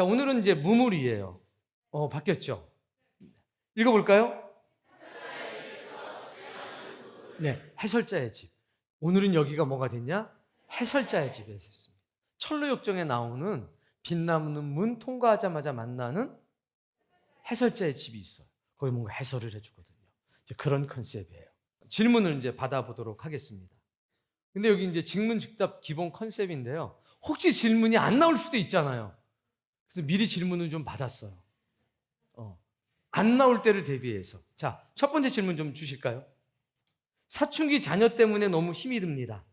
자, 오늘은 이제 무물이에요. 바뀌었죠? 읽어볼까요? 네, 해설자의 집. 오늘은 여기가 뭐가 됐냐? 해설자의 집에 있습니다. 철로역정에 나오는 빛나는 문 통과하자마자 만나는 해설자의 집이 있어요. 거기 뭔가 해설을 해주거든요. 이제 그런 컨셉이에요. 질문을 이제 받아보도록 하겠습니다. 근데 여기 이제 직문즉답 기본 컨셉인데요. 혹시 질문이 안 나올 수도 있잖아요. 그래서 미리 질문을 좀 받았어요. 안 나올 때를 대비해서. 자, 첫 번째 질문 좀 주실까요? 사춘기 자녀 때문에 너무 힘이 듭니다.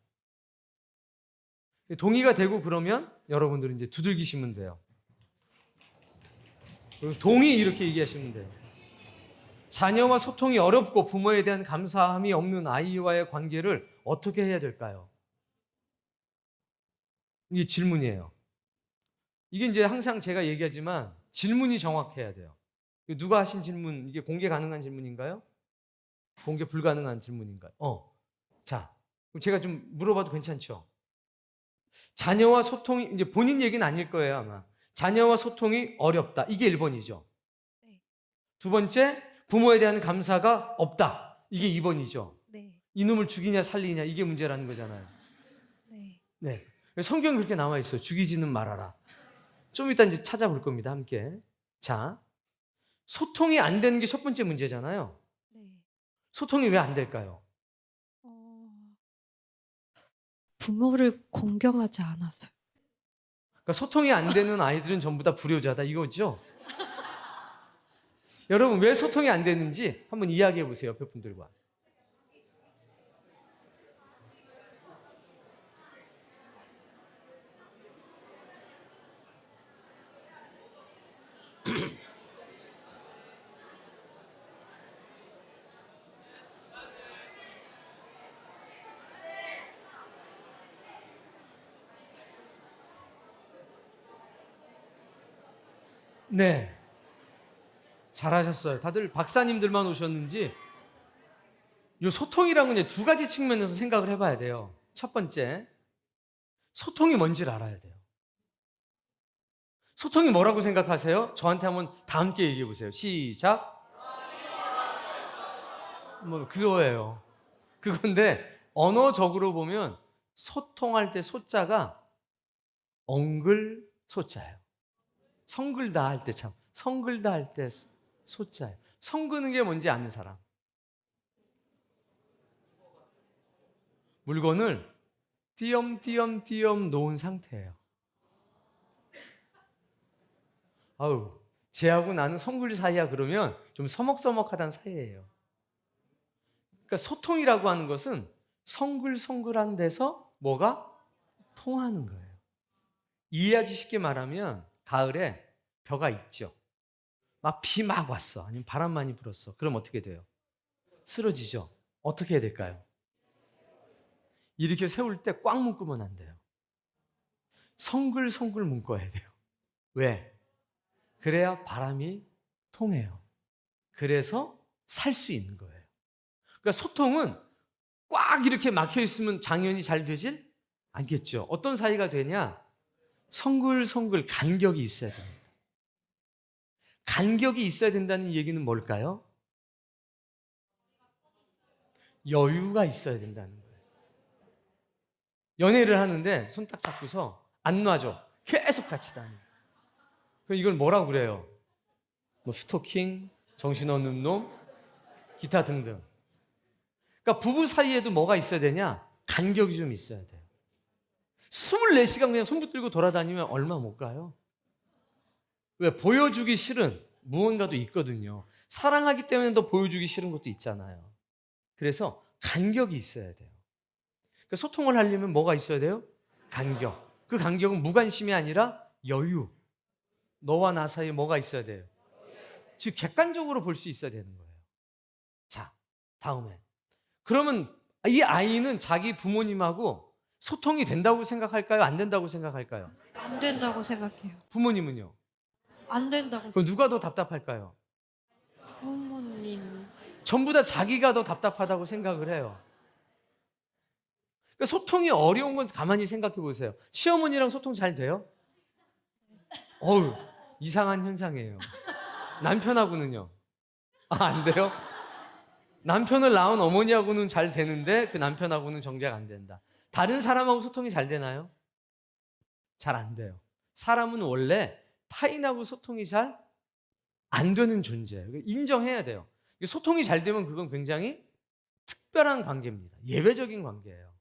동의가 되고 그러면 여러분들은 이제 두들기시면 돼요. 그리고 동의 이렇게 얘기하시면 돼요. 자녀와 소통이 어렵고 부모에 대한 감사함이 없는 아이와의 관계를 어떻게 해야 될까요? 이게 질문이에요. 이게 이제 항상 제가 얘기하지만 질문이 정확해야 돼요. 누가 하신 질문, 이게 공개 가능한 질문인가요? 공개 불가능한 질문인가요? 자, 그럼 제가 좀 물어봐도 괜찮죠? 자녀와 소통이, 이제 본인 얘기는 아닐 거예요, 아마. 자녀와 소통이 어렵다. 이게 1번이죠. 네. 두 번째, 부모에 대한 감사가 없다. 이게 2번이죠. 네. 이놈을 죽이냐 살리냐, 이게 문제라는 거잖아요. 네. 네. 성경에 그렇게 나와 있어요. 죽이지는 말아라. 좀 이따 이제 찾아볼 겁니다, 함께. 자, 소통이 안 되는 게 첫 번째 문제잖아요. 네. 소통이 왜 안 될까요? 부모를 공경하지 않았어요. 그러니까 소통이 안 되는 아이들은 전부 다 불효자다 이거죠? 여러분 왜 소통이 안 되는지 한번 이야기해 보세요. 옆에 분들과. 네. 잘하셨어요. 다들 박사님들만 오셨는지 이 소통이라는 건 이제 두 가지 측면에서 생각을 해봐야 돼요. 첫 번째, 소통이 뭔지를 알아야 돼요. 소통이 뭐라고 생각하세요? 저한테 한번 다 함께 얘기해 보세요. 시작. 뭐 그거예요. 그건데 언어적으로 보면 소통할 때 소자가 엉글 소자예요. 성글다 할 때 참 성글다 할 때 소자예요. 성그는 게 뭔지 아는 사람. 물건을 띄엄띄엄띄엄 놓은 상태예요. 아우, 쟤하고 나는 성글 사이야 그러면 좀 서먹서먹하다는 사이예요. 그러니까 소통이라고 하는 것은 성글성글한 데서 뭐가 통하는 거예요. 이해하기 쉽게 말하면 가을에 벼가 있죠. 막 비 막 왔어. 아니면 바람 많이 불었어. 그럼 어떻게 돼요? 쓰러지죠. 어떻게 해야 될까요? 이렇게 세울 때 꽉 묶으면 안 돼요. 성글성글 묶어야 돼요. 왜? 그래야 바람이 통해요. 그래서 살 수 있는 거예요. 그러니까 소통은 꽉 이렇게 막혀 있으면 당연히 잘 되질 않겠죠. 어떤 사이가 되냐? 성글성글 간격이 있어야 됩니다. 간격이 있어야 된다는 얘기는 뭘까요? 여유가 있어야 된다는 거예요. 연애를 하는데 손 딱 잡고서 안 놔줘. 계속 같이 다녀. 그럼 이걸 뭐라고 그래요? 뭐 스토킹, 정신없는 놈, 기타 등등. 그러니까 부부 사이에도 뭐가 있어야 되냐? 간격이 좀 있어야 돼요. 24시간 그냥 손 붙들고 돌아다니면 얼마 못 가요. 왜? 보여주기 싫은 무언가도 있거든요. 사랑하기 때문에 더 보여주기 싫은 것도 있잖아요. 그래서 간격이 있어야 돼요. 그러니까 소통을 하려면 뭐가 있어야 돼요? 간격. 그 간격은 무관심이 아니라 여유. 너와 나 사이에 뭐가 있어야 돼요? 즉 객관적으로 볼 수 있어야 되는 거예요. 자, 다음에. 그러면 이 아이는 자기 부모님하고 소통이 된다고 생각할까요? 안 된다고 생각할까요? 안 된다고 생각해요. 부모님은요? 안 된다고 그럼 생각해요. 누가 더 답답할까요? 부모님. 전부 다 자기가 더 답답하다고 생각을 해요. 그러니까 소통이 어려운 건 가만히 생각해 보세요. 시어머니랑 소통 잘 돼요? 어우, 이상한 현상이에요. 남편하고는요. 아, 안 돼요? 남편을 낳은 어머니하고는 잘 되는데 그 남편하고는 정작 안 된다. 다른 사람하고 소통이 잘 되나요? 잘 안 돼요. 사람은 원래 타인하고 소통이 잘 안 되는 존재예요. 인정해야 돼요. 소통이 잘 되면 그건 굉장히 특별한 관계입니다. 예외적인 관계예요.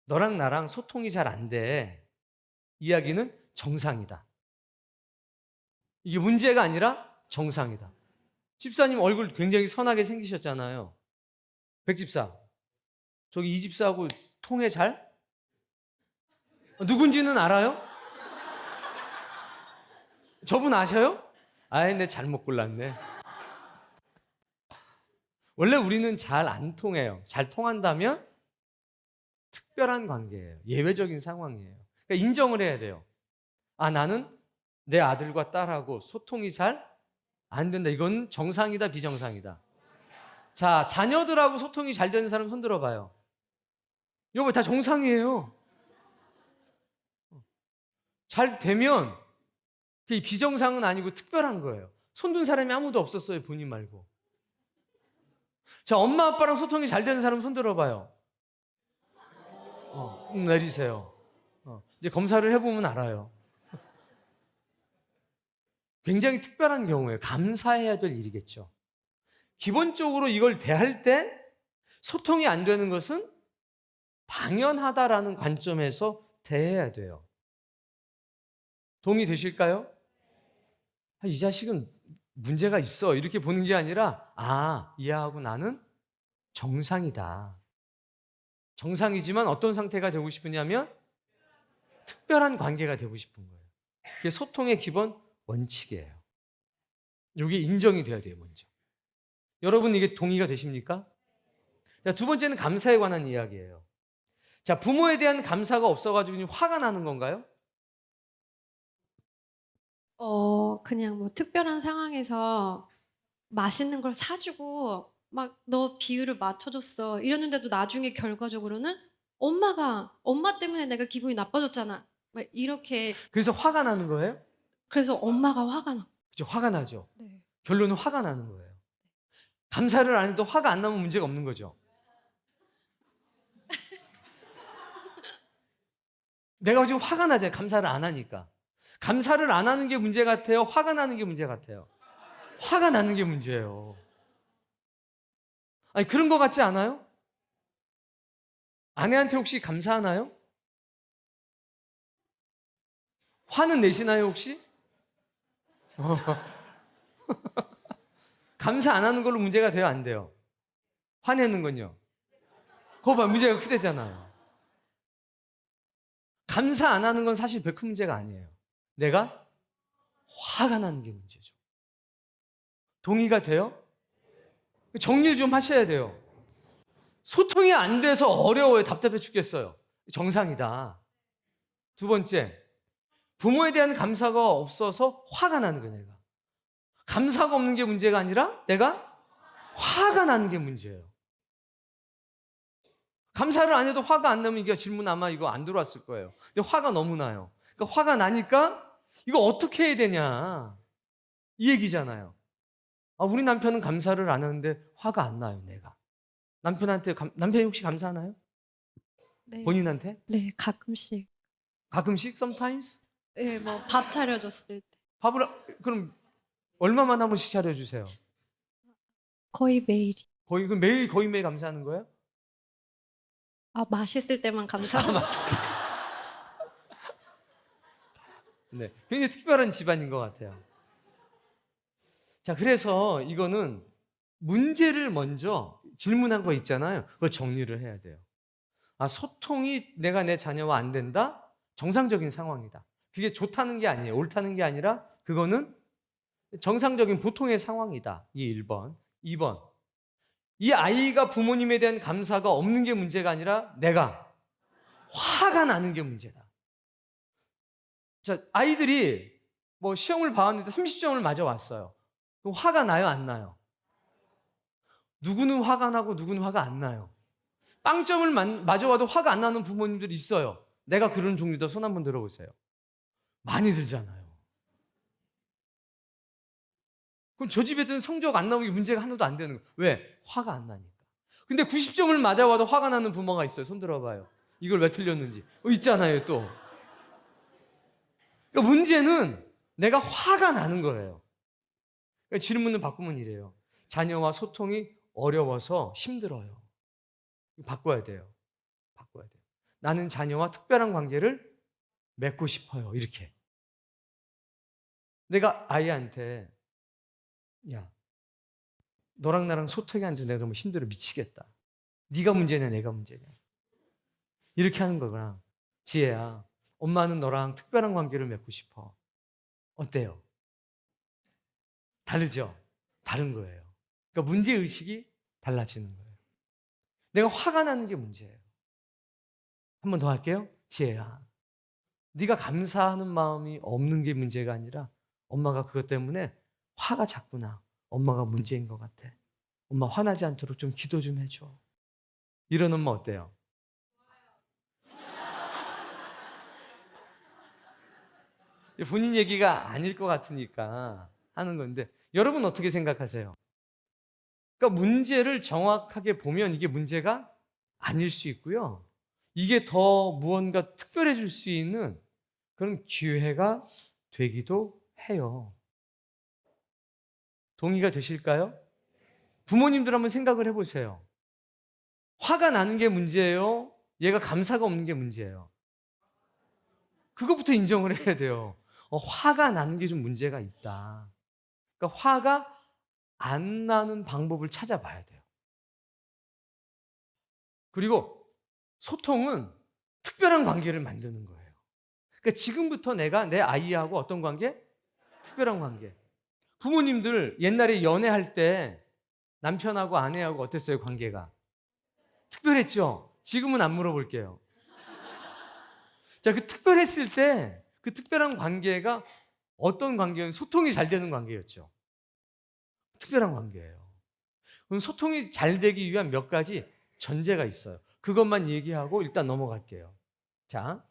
너랑 나랑 소통이 잘 안 돼. 이야기는 정상이다. 이게 문제가 아니라 정상이다. 집사님 얼굴 굉장히 선하게 생기셨잖아요. 백 집사, 저기 이 집사하고 통해 잘? 누군지는 알아요? 저분 아셔요? 아이, 내 잘못 골랐네. 원래 우리는 잘 안 통해요. 잘 통한다면 특별한 관계예요. 예외적인 상황이에요. 그러니까 인정을 해야 돼요. 아, 나는 내 아들과 딸하고 소통이 잘 안 된다. 이건 정상이다, 비정상이다. 자, 자녀들하고 소통이 잘 되는 사람 손 들어봐요. 여보, 다 정상이에요. 잘 되면 그게 비정상은 아니고 특별한 거예요. 손든 사람이 아무도 없었어요, 본인 말고. 자, 엄마 아빠랑 소통이 잘 되는 사람 손 들어봐요. 내리세요. 이제 검사를 해보면 알아요. 굉장히 특별한 경우예요. 감사해야 될 일이겠죠. 기본적으로 이걸 대할 때 소통이 안 되는 것은 당연하다라는 관점에서 대해야 돼요. 동의되실까요? 이 자식은 문제가 있어 이렇게 보는 게 아니라 이해하고 나는 정상이다. 정상이지만 어떤 상태가 되고 싶으냐면 특별한 관계가 되고 싶은 거예요. 그게 소통의 기본 원칙이에요. 이게 인정이 돼야 돼요, 먼저. 여러분, 이게 동의가 되십니까? 자, 두 번째는 감사에 관한 이야기예요. 자, 부모에 대한 감사가 없어가지고 화가 나는 건가요? 그냥 뭐 특별한 상황에서 맛있는 걸 사주고 막 너 비율을 맞춰줬어 이랬는데도 나중에 결과적으로는 엄마 때문에 내가 기분이 나빠졌잖아. 막 이렇게. 그래서 화가 나는 거예요? 그래서 엄마가 화가 나. 그렇죠, 화가 나죠. 네. 결론은 화가 나는 거예요. 감사를 안 해도 화가 안 나면 문제가 없는 거죠. 내가 지금 화가 나잖아요, 감사를 안 하니까. 감사를 안 하는 게 문제 같아요? 화가 나는 게 문제 같아요? 화가 나는 게 문제예요. 아니, 그런 거 같지 않아요? 아내한테 혹시 감사하나요? 화는 내시나요, 혹시? 감사 안 하는 걸로 문제가 돼요, 안 돼요? 화내는 건요? 그거 봐, 문제가 크대잖아요. 감사 안 하는 건 사실 별 큰 문제가 아니에요. 내가 화가 나는 게 문제죠. 동의가 돼요? 정리를 좀 하셔야 돼요. 소통이 안 돼서 어려워요. 답답해 죽겠어요. 정상이다. 두 번째, 부모에 대한 감사가 없어서 화가 나는 거예요, 내가. 감사가 없는 게 문제가 아니라 내가 화가 나는 게 문제예요. 감사를 안 해도 화가 안 나면 이게 질문 아마 이거 안 들어왔을 거예요. 근데 화가 너무 나요. 그러니까 화가 나니까 이거 어떻게 해야 되냐. 이 얘기잖아요. 우리 남편은 감사를 안 하는데 화가 안 나요, 내가. 남편이 혹시 감사하나요? 네. 본인한테? 네, 가끔씩. 가끔씩? Sometimes? 예, 뭐 밥 차려줬을 때. 그럼 얼마만 한 번씩 차려주세요? 거의 매일. 거의 매일 감사하는 거예요? 맛있을 때만 감사하고. 네, 굉장히 특별한 집안인 것 같아요. 자, 그래서 이거는 문제를 먼저 질문한 거 있잖아요. 그걸 정리를 해야 돼요. 소통이 내가 내 자녀와 안 된다? 정상적인 상황이다. 그게 좋다는 게 아니에요. 옳다는 게 아니라 그거는 정상적인 보통의 상황이다. 이 1번. 2번. 이 아이가 부모님에 대한 감사가 없는 게 문제가 아니라 내가 화가 나는 게 문제다. 자, 아이들이 뭐 시험을 봐왔는데 30점을 맞아 왔어요. 그럼 화가 나요, 안 나요? 누구는 화가 나고 누구는 화가 안 나요. 빵점을 맞아 와도 화가 안 나는 부모님들이 있어요. 내가 그런 종류다. 손 한번 들어보세요. 많이 들잖아요. 그럼 저 집애들은 성적 안 나오는 게 문제가 하나도 안 되는 거예요. 왜? 화가 안 나니까. 근데 90점을 맞아와도 화가 나는 부모가 있어요. 손 들어봐요. 이걸 왜 틀렸는지. 있잖아요, 또. 그러니까 문제는 내가 화가 나는 거예요. 그러니까 질문을 바꾸면 이래요. 자녀와 소통이 어려워서 힘들어요. 바꿔야 돼요. 바꿔야 돼요. 나는 자녀와 특별한 관계를 맺고 싶어요. 이렇게. 내가 아이한테 야, 너랑 나랑 소통이 안 돼. 내가 너무 힘들어 미치겠다. 네가 문제냐 내가 문제냐. 이렇게 하는 거구나. 지혜야, 엄마는 너랑 특별한 관계를 맺고 싶어. 어때요? 다르죠? 다른 거예요. 그러니까 문제의식이 달라지는 거예요. 내가 화가 나는 게 문제예요. 한 번 더 할게요. 지혜야, 네가 감사하는 마음이 없는 게 문제가 아니라 엄마가 그것 때문에 화가 자꾸 나. 엄마가 문제인 것 같아. 엄마 화나지 않도록 좀 기도 좀 해줘. 이런 엄마 어때요? 본인 얘기가 아닐 것 같으니까 하는 건데 여러분 어떻게 생각하세요? 그러니까 문제를 정확하게 보면 이게 문제가 아닐 수 있고요. 이게 더 무언가 특별해질 수 있는 그런 기회가 되기도 해요. 동의가 되실까요? 부모님들 한번 생각을 해보세요. 화가 나는 게 문제예요? 얘가 감사가 없는 게 문제예요? 그것부터 인정을 해야 돼요. 화가 나는 게 좀 문제가 있다. 그러니까 화가 안 나는 방법을 찾아봐야 돼요. 그리고 소통은 특별한 관계를 만드는 거예요. 그러니까 지금부터 내가 내 아이하고 어떤 관계? 특별한 관계. 부모님들 옛날에 연애할 때 남편하고 아내하고 어땠어요, 관계가? 특별했죠? 지금은 안 물어볼게요. 자, 그 특별했을 때 그 특별한 관계가 어떤 관계였는지 소통이 잘 되는 관계였죠. 특별한 관계예요. 그럼 소통이 잘 되기 위한 몇 가지 전제가 있어요. 그것만 얘기하고 일단 넘어갈게요. 자,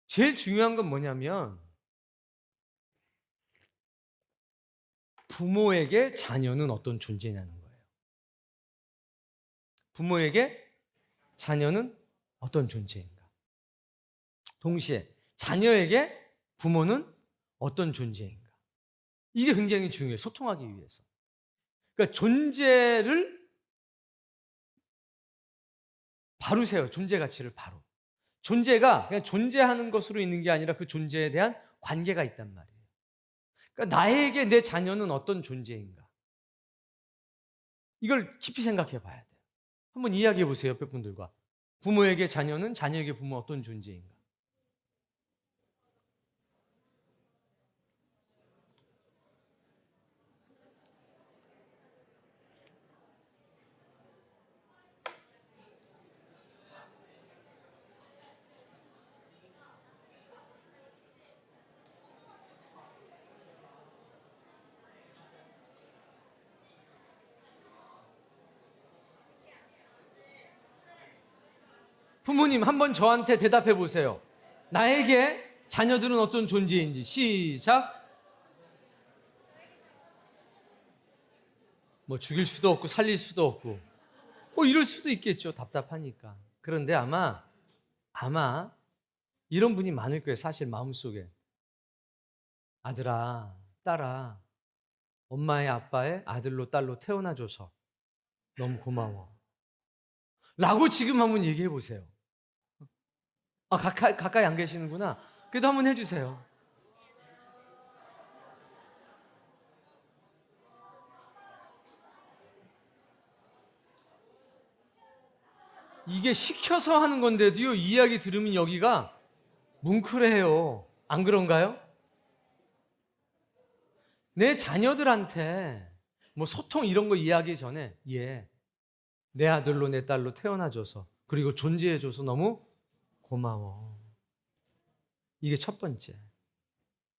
제일 중요한 건 뭐냐면 부모에게 자녀는 어떤 존재냐는 거예요. 부모에게 자녀는 어떤 존재인가? 동시에 자녀에게 부모는 어떤 존재인가? 이게 굉장히 중요해요. 소통하기 위해서. 그러니까 존재를 바로 세워요. 존재 가치를 바로. 존재가 그냥 존재하는 것으로 있는 게 아니라 그 존재에 대한 관계가 있단 말이에요. 그러니까 나에게 내 자녀는 어떤 존재인가? 이걸 깊이 생각해 봐야 돼요. 한번 이야기해 보세요. 옆에 분들과. 부모에게 자녀는 자녀에게 부모 어떤 존재인가? 부모님 한번 저한테 대답해 보세요. 나에게 자녀들은 어떤 존재인지. 시작. 뭐 죽일 수도 없고 살릴 수도 없고 이럴 수도 있겠죠. 답답하니까. 그런데 아마 이런 분이 많을 거예요. 사실 마음속에. 아들아, 딸아, 엄마의 아빠의 아들로 딸로 태어나줘서 너무 고마워. 라고 지금 한번 얘기해 보세요. 가까이 안 계시는구나. 그래도 한번 해주세요. 이게 시켜서 하는 건데도요, 이 이야기 들으면 여기가 뭉클해요. 안 그런가요? 내 자녀들한테 뭐 소통 이런 거 이야기 전에 내 아들로 내 딸로 태어나줘서 그리고 존재해줘서 너무 고마워. 이게 첫 번째.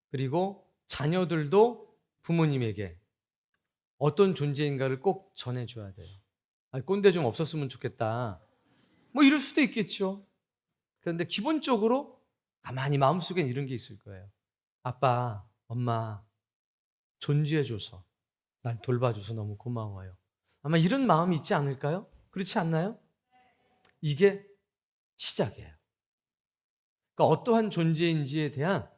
그리고 자녀들도 부모님에게 어떤 존재인가를 꼭 전해줘야 돼요. 꼰대 좀 없었으면 좋겠다. 뭐 이럴 수도 있겠죠. 그런데 기본적으로 가만히 마음속엔 이런 게 있을 거예요. 아빠, 엄마, 존재해줘서 날 돌봐줘서 너무 고마워요. 아마 이런 마음이 있지 않을까요? 그렇지 않나요? 이게 시작이에요. 그러니까 어떠한 존재인지에 대한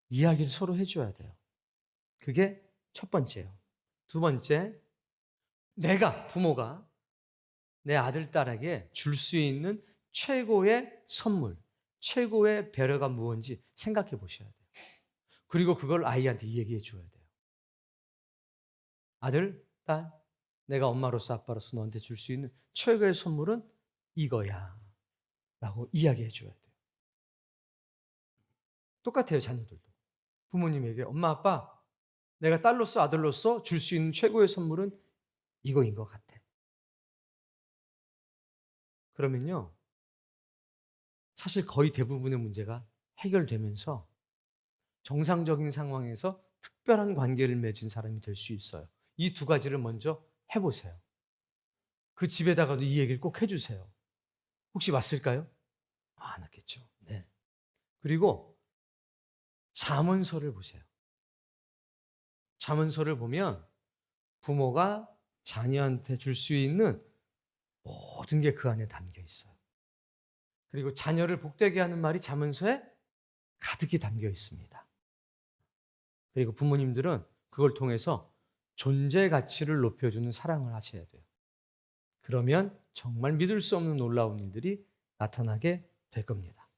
이야기를 서로 해줘야 돼요. 그게 첫 번째예요. 두 번째, 내가, 부모가 내 아들, 딸에게 줄 수 있는 최고의 선물, 최고의 배려가 무엇인지 생각해 보셔야 돼요. 그리고 그걸 아이한테 얘기해 줘야 돼요. 아들, 딸, 내가 엄마로서 아빠로서 너한테 줄 수 있는 최고의 선물은 이거야 라고 이야기해 줘야 돼요. 똑같아요, 자녀들도. 부모님에게 엄마, 아빠, 내가 딸로서 아들로서 줄 수 있는 최고의 선물은 이거인 것 같아. 그러면요, 사실 거의 대부분의 문제가 해결되면서 정상적인 상황에서 특별한 관계를 맺은 사람이 될 수 있어요. 이 두 가지를 먼저 해보세요. 그 집에다가도 이 얘기를 꼭 해주세요. 혹시 왔을까요? 안 왔겠죠. 네. 그리고 잠언서를 보세요. 잠언서를 보면 부모가 자녀한테 줄 수 있는 모든 게 그 안에 담겨 있어요. 그리고 자녀를 복되게 하는 말이 잠언서에 가득히 담겨 있습니다. 그리고 부모님들은 그걸 통해서 존재 가치를 높여주는 사랑을 하셔야 돼요. 그러면 정말 믿을 수 없는 놀라운 일들이 나타나게 될 겁니다.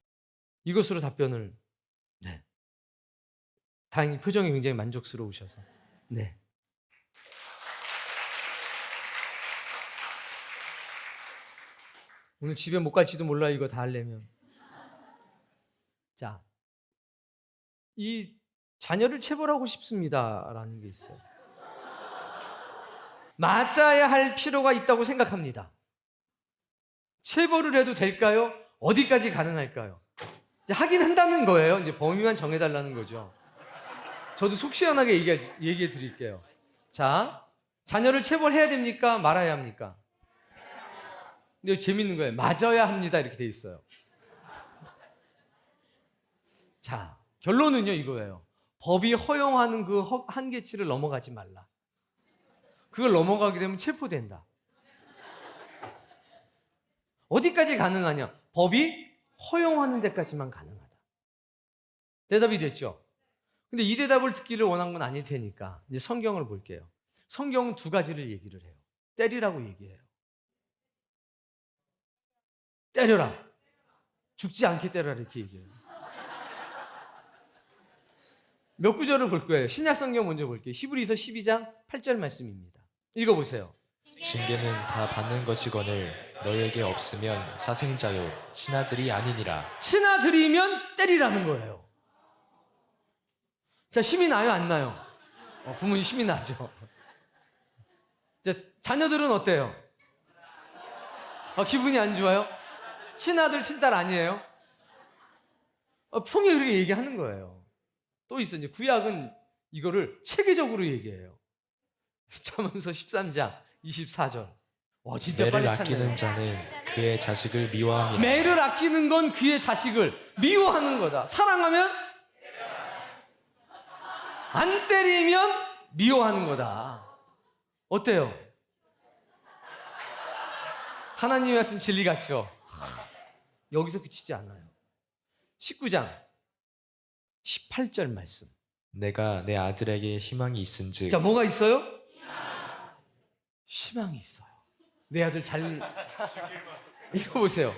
이것으로 답변을, 네. 다행히 표정이 굉장히 만족스러우셔서. 네. 오늘 집에 못 갈지도 몰라, 이거 다 하려면. 자, 이 자녀를 체벌하고 싶습니다라는 게 있어요. 맞아야 할 필요가 있다고 생각합니다. 체벌을 해도 될까요? 어디까지 가능할까요? 이제 하긴 한다는 거예요. 이제 범위만 정해달라는 거죠. 저도 속 시원하게 얘기해 드릴게요. 자, 자녀를 체벌해야 됩니까? 말아야 합니까? 근데 재밌는 거예요. 맞아야 합니다. 이렇게 돼 있어요. 자, 결론은요, 이거예요. 법이 허용하는 그 한계치를 넘어가지 말라. 그걸 넘어가게 되면 체포된다. 어디까지 가능하냐? 법이 허용하는 데까지만 가능하다. 대답이 됐죠? 근데 이 대답을 듣기를 원한 건 아닐 테니까 이제 성경을 볼게요. 성경은 두 가지를 얘기를 해요. 때리라고 얘기해요. 때려라. 죽지 않게 때려라 이렇게 얘기해요. 몇 구절을 볼 거예요. 신약 성경 먼저 볼게요. 히브리서 12장 8절 말씀입니다. 읽어보세요. 징계는 다 받는 것이거늘 너에게 없으면 사생자요 친아들이 아니니라. 친아들이면 때리라는 거예요. 자, 힘이 나요, 안 나요? 부모님 힘이 나죠. 자, 자녀들은 어때요? 기분이 안 좋아요? 친아들, 친딸 아니에요? 성경이 그렇게 얘기하는 거예요. 또 있어, 이제 구약은 이거를 체계적으로 얘기해요. 잠언서 13장 24절. 진짜 매를 빨리 찾네요. 아끼는 자는 그의 자식을 미워함이라. 매를 아끼는 건 그의 자식을 미워하는 거다. 사랑하면 안 때리면 미워하는 거다. 어때요? 하나님의 말씀 진리 같죠? 여기서 그치지 않아요. 19장 18절 말씀. 내가 내 아들에게 희망이 있은즉. 자, 뭐가 있어요? 희망이 있어요. 내 아들 잘 이거 보세요.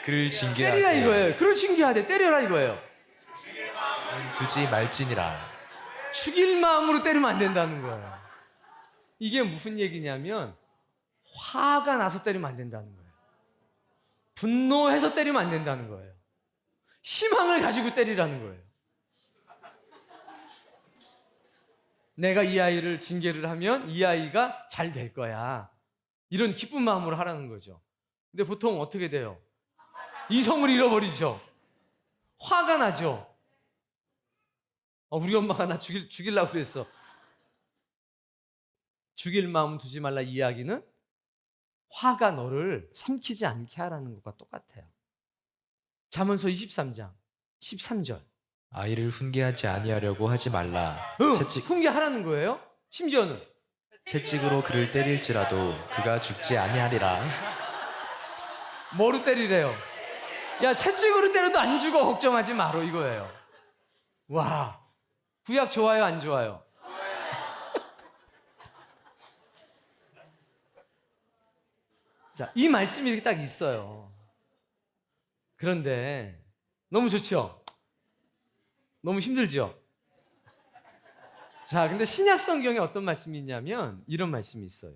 그를 징계하되 때리라 이거예요. 그를 징계하되 때려라 이거예요. 두지 말지니라. 죽일 마음으로 때리면 안 된다는 거예요. 이게 무슨 얘기냐면 화가 나서 때리면 안 된다는 거예요. 분노해서 때리면 안 된다는 거예요. 희망을 가지고 때리라는 거예요. 내가 이 아이를 징계를 하면 이 아이가 잘 될 거야. 이런 기쁜 마음으로 하라는 거죠. 근데 보통 어떻게 돼요? 이성을 잃어버리죠. 화가 나죠. 우리 엄마가 나 죽이려고 그랬어. 죽일 마음 두지 말라 이야기는 화가 너를 삼키지 않게 하라는 것과 똑같아요. 잠언서 23장 13절. 아이를 훈계하지 아니하려고 하지 말라. 훈계하라는 거예요. 심지어는 채찍으로 그를 때릴지라도 그가 죽지 아니하리라. 뭐로 때리래요? 야, 채찍으로 때려도 안 죽어. 걱정하지 마로 이거예요. 와, 구약 좋아요, 안 좋아요? 자, 이 말씀이 이렇게 딱 있어요. 그런데 너무 좋죠? 너무 힘들죠? 자, 근데 신약 성경에 어떤 말씀이 있냐면 이런 말씀이 있어요.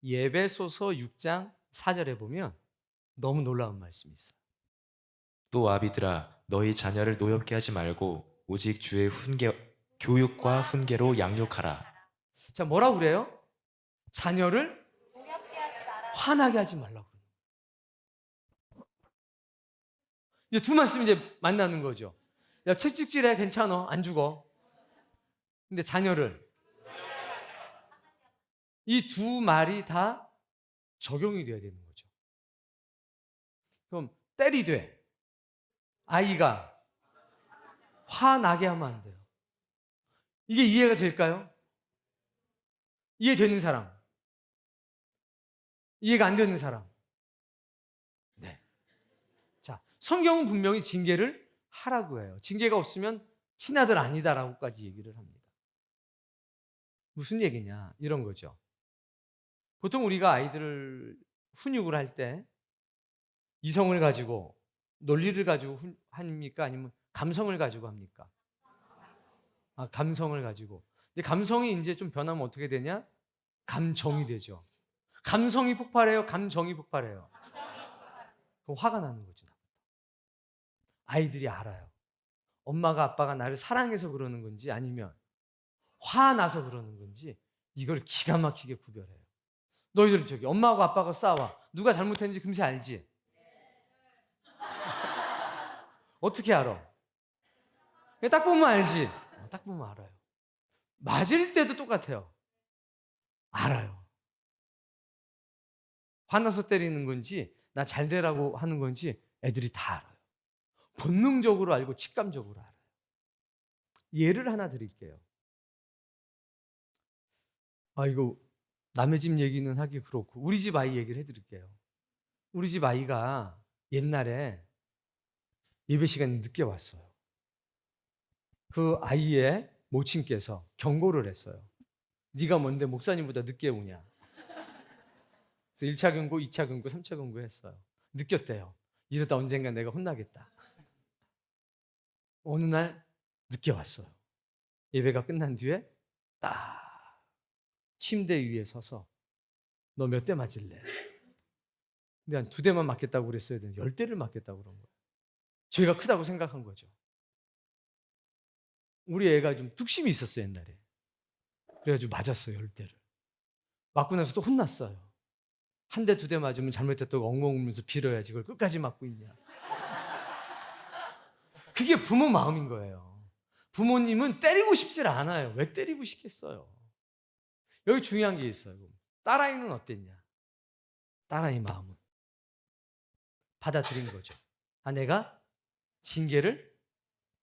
예배소서 6장 4절에 보면 너무 놀라운 말씀이 있어요. 또 아비들아 너희 자녀를 노엽게 하지 말고 오직 주의 교육과 훈계로 양육하라. 자, 뭐라고 그래요? 자녀를 화나게 하지 말라고. 이제 두 말씀이 이제 만나는 거죠. 야, 채찍질해, 괜찮아, 안 죽어. 근데 자녀를 이 두 말이 다 적용이 돼야 되는 거죠. 그럼 때리되 아이가 화나게 하면 안 돼요. 이게 이해가 될까요? 이해되는 사람? 이해가 안 되는 사람? 네. 자, 성경은 분명히 징계를 하라고 해요. 징계가 없으면 친아들 아니다라고까지 얘기를 합니다. 무슨 얘기냐? 이런 거죠. 보통 우리가 아이들을 훈육을 할 때 이성을 가지고 논리를 가지고 합니까? 아니면 감성을 가지고 합니까? 아, 감성을 가지고. 근데 감성이 이제 좀 변하면 어떻게 되냐? 감정이 되죠. 감성이 폭발해요? 감정이 폭발해요? 그럼 화가 나는 거죠. 아이들이 알아요. 엄마가 아빠가 나를 사랑해서 그러는 건지 아니면 화나서 그러는 건지 이걸 기가 막히게 구별해요. 너희들 저기 엄마하고 아빠가 싸워. 누가 잘못했는지 금세 알지? 어떻게 알아? 딱 보면 알지? 딱 보면 알아요. 맞을 때도 똑같아요. 알아요. 화나서 때리는 건지 나 잘 되라고 하는 건지 애들이 다 알아요. 본능적으로 알고 직감적으로 알아요. 예를 하나 드릴게요. 아, 이거 남의 집 얘기는 하기 그렇고 우리 집 아이 얘기를 해드릴게요. 우리 집 아이가 옛날에 예배 시간에 늦게 왔어요. 그 아이의 모친께서 경고를 했어요. 네가 뭔데 목사님보다 늦게 오냐. 그래서 1차 경고, 2차 경고, 3차 경고 했어요. 느꼈대요. 이러다 언젠가 내가 혼나겠다. 어느 날 늦게 왔어요. 예배가 끝난 뒤에 딱 침대 위에 서서 너 몇 대 맞을래? 근데 한 2대만 맞겠다고 그랬어야 되는데 10대를 맞겠다고 그런 거예요. 죄가 크다고 생각한 거죠. 우리 애가 좀 뚝심이 있었어요, 옛날에. 그래가지고 맞았어요, 10대를. 맞고 나서 또 혼났어요. 1대, 2대 맞으면 잘못했다고 엉엉 울면서 빌어야지 그걸 끝까지 맞고 있냐. 그게 부모 마음인 거예요. 부모님은 때리고 싶질 않아요. 왜 때리고 싶겠어요? 여기 중요한 게 있어요. 딸아이는 어땠냐? 딸아이 마음은 받아들인 거죠. 아, 내가 징계를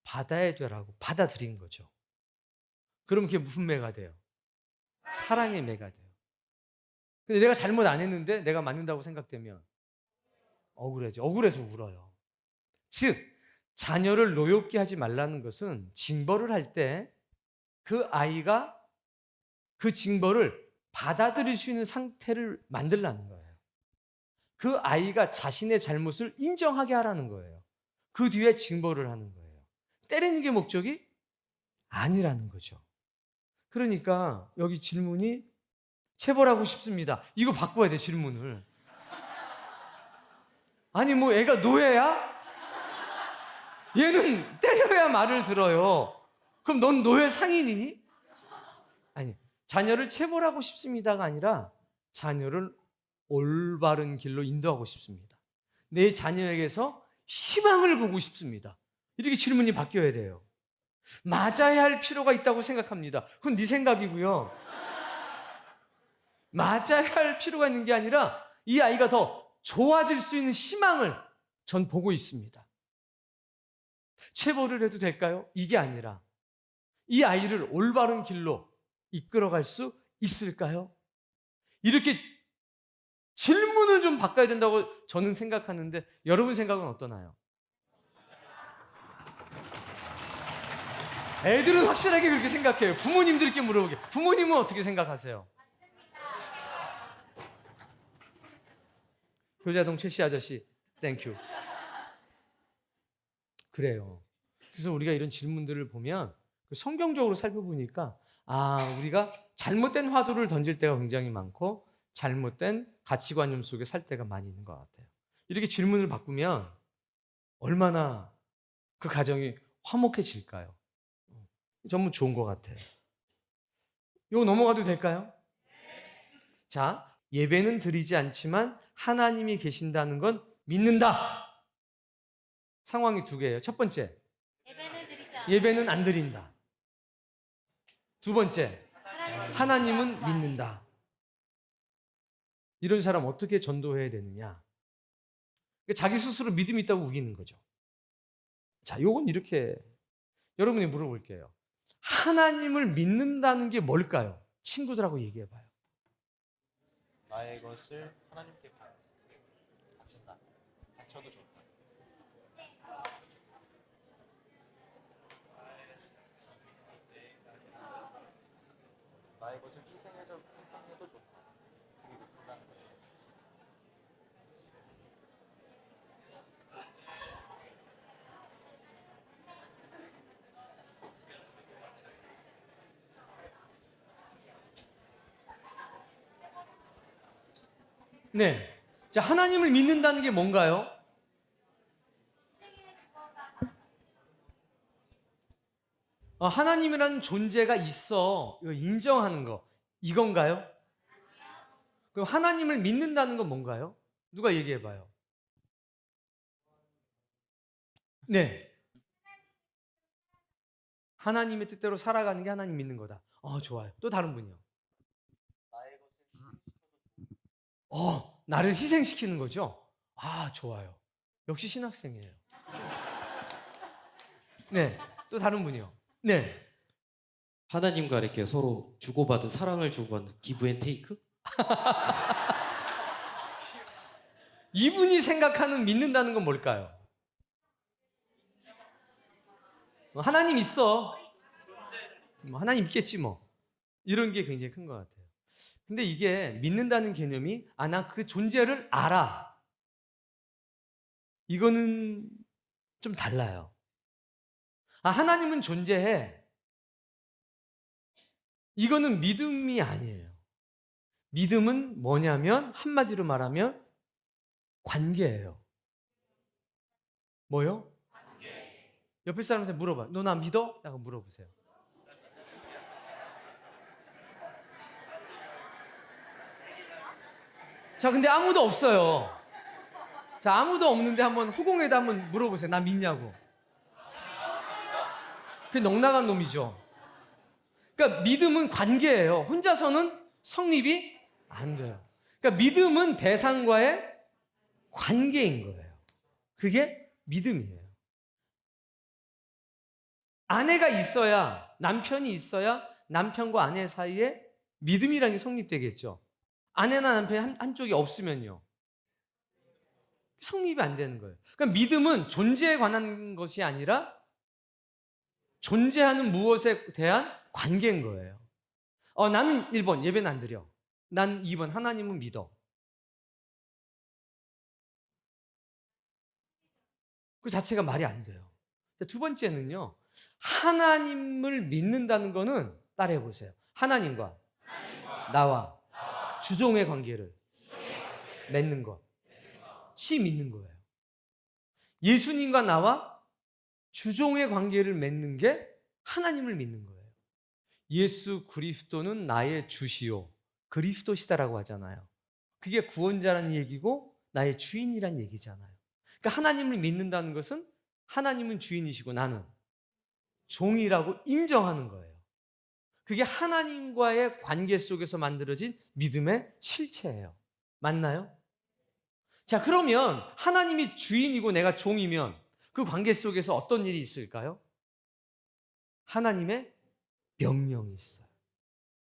받아야 되라고 받아들인 거죠. 그럼 그게 무슨 매가 돼요? 사랑의 매가 돼요. 근데 내가 잘못 안 했는데 내가 맞는다고 생각되면 억울해져. 억울해서 울어요. 즉, 자녀를 노엽게 하지 말라는 것은 징벌을 할 때 그 아이가 그 징벌을 받아들일 수 있는 상태를 만들라는 거예요. 그 아이가 자신의 잘못을 인정하게 하라는 거예요. 그 뒤에 징벌을 하는 거예요. 때리는 게 목적이 아니라는 거죠. 그러니까 여기 질문이 체벌하고 싶습니다. 이거 바꿔야 돼, 질문을. 아니, 뭐 애가 노예야? 얘는 때려야 말을 들어요. 그럼 넌 노예 상인이니? 아니, 자녀를 체벌하고 싶습니다가 아니라 자녀를 올바른 길로 인도하고 싶습니다. 내 자녀에게서 희망을 보고 싶습니다. 이렇게 질문이 바뀌어야 돼요. 맞아야 할 필요가 있다고 생각합니다. 그건 네 생각이고요. 맞아야 할 필요가 있는 게 아니라 이 아이가 더 좋아질 수 있는 희망을 전 보고 있습니다. 체벌을 해도 될까요? 이게 아니라 이 아이를 올바른 길로 이끌어갈 수 있을까요? 이렇게 질문을 좀 바꿔야 된다고 저는 생각하는데 여러분 생각은 어떠나요? 애들은 확실하게 그렇게 생각해요. 부모님들께 물어보게. 부모님은 어떻게 생각하세요? 효자동 최씨 아저씨, 땡큐. 그래요. 그래서 우리가 이런 질문들을 보면 성경적으로 살펴보니까 우리가 잘못된 화두를 던질 때가 굉장히 많고 잘못된 가치관념 속에 살 때가 많이 있는 것 같아요. 이렇게 질문을 바꾸면 얼마나 그 가정이 화목해질까요? 전부 좋은 것 같아요. 이거 넘어가도 될까요? 자, 예배는 드리지 않지만 하나님이 계신다는 건 믿는다. 상황이 두 개예요. 첫 번째, 예배는 안 드린다. 두 번째, 하나님은 믿는다. 이런 사람 어떻게 전도해야 되느냐? 자기 스스로 믿음이 있다고 우기는 거죠. 자, 요건 이렇게 여러분이 물어볼게요. 하나님을 믿는다는 게 뭘까요? 친구들하고 얘기해봐요. 나의 것을 하나님께 바친다. 바쳐도 좋다. 나의 것을 희생해도 좋다. 그게 높다는 거죠. 네. 자, 하나님을 믿는다는 게 뭔가요? 하나님이라는 존재가 있어. 이거 인정하는 거. 이건가요? 그럼 하나님을 믿는다는 건 뭔가요? 누가 얘기해 봐요. 네. 하나님의 뜻대로 살아가는 게 하나님 믿는 거다. 좋아요. 또 다른 분이요. 나를 희생시키는 거죠? 좋아요. 역시 신학생이에요. 네. 또 다른 분이요. 네. 하나님과 이렇게 서로 주고받은 사랑을 주고받는 기브 앤 테이크? 이분이 생각하는 믿는다는 건 뭘까요? 하나님 있어. 하나님 있겠지 뭐. 이런 게 굉장히 큰 것 같아요. 근데 이게 믿는다는 개념이 나 그 존재를 알아. 이거는 좀 달라요. 하나님은 존재해. 이거는 믿음이 아니에요. 믿음은 뭐냐면 한마디로 말하면 관계예요. 뭐요? 옆에 사람한테 물어봐요. 너 나 믿어? 라고 물어보세요. 자, 근데 아무도 없어요. 자, 아무도 없는데 한번 허공에다 한번 물어보세요. 나 믿냐고. 그게 넉나간 놈이죠. 그러니까 믿음은 관계예요. 혼자서는 성립이 안 돼요. 그러니까 믿음은 대상과의 관계인 거예요. 그게 믿음이에요. 아내가 있어야, 남편이 있어야 남편과 아내 사이에 믿음이라는 게 성립되겠죠. 아내나 남편이 한쪽이 없으면요. 성립이 안 되는 거예요. 그러니까 믿음은 존재에 관한 것이 아니라 존재하는 무엇에 대한 관계인 거예요. 나는 1번 예배는 안 드려. 난 2번 하나님은 믿어. 그 자체가 말이 안 돼요. 두 번째는요. 하나님을 믿는다는 거는 따라해 보세요. 하나님과 나와 주종의 관계를 맺는 것이 믿는 거예요. 예수님과 나와 주종의 관계를 맺는 게 하나님을 믿는 거예요. 예수 그리스도는 나의 주시오. 그리스도시다라고 하잖아요. 그게 구원자라는 얘기고 나의 주인이란 얘기잖아요. 그러니까 하나님을 믿는다는 것은 하나님은 주인이시고 나는 종이라고 인정하는 거예요. 그게 하나님과의 관계 속에서 만들어진 믿음의 실체예요. 맞나요? 자, 그러면 하나님이 주인이고 내가 종이면 그 관계 속에서 어떤 일이 있을까요? 하나님의 명령이 있어요.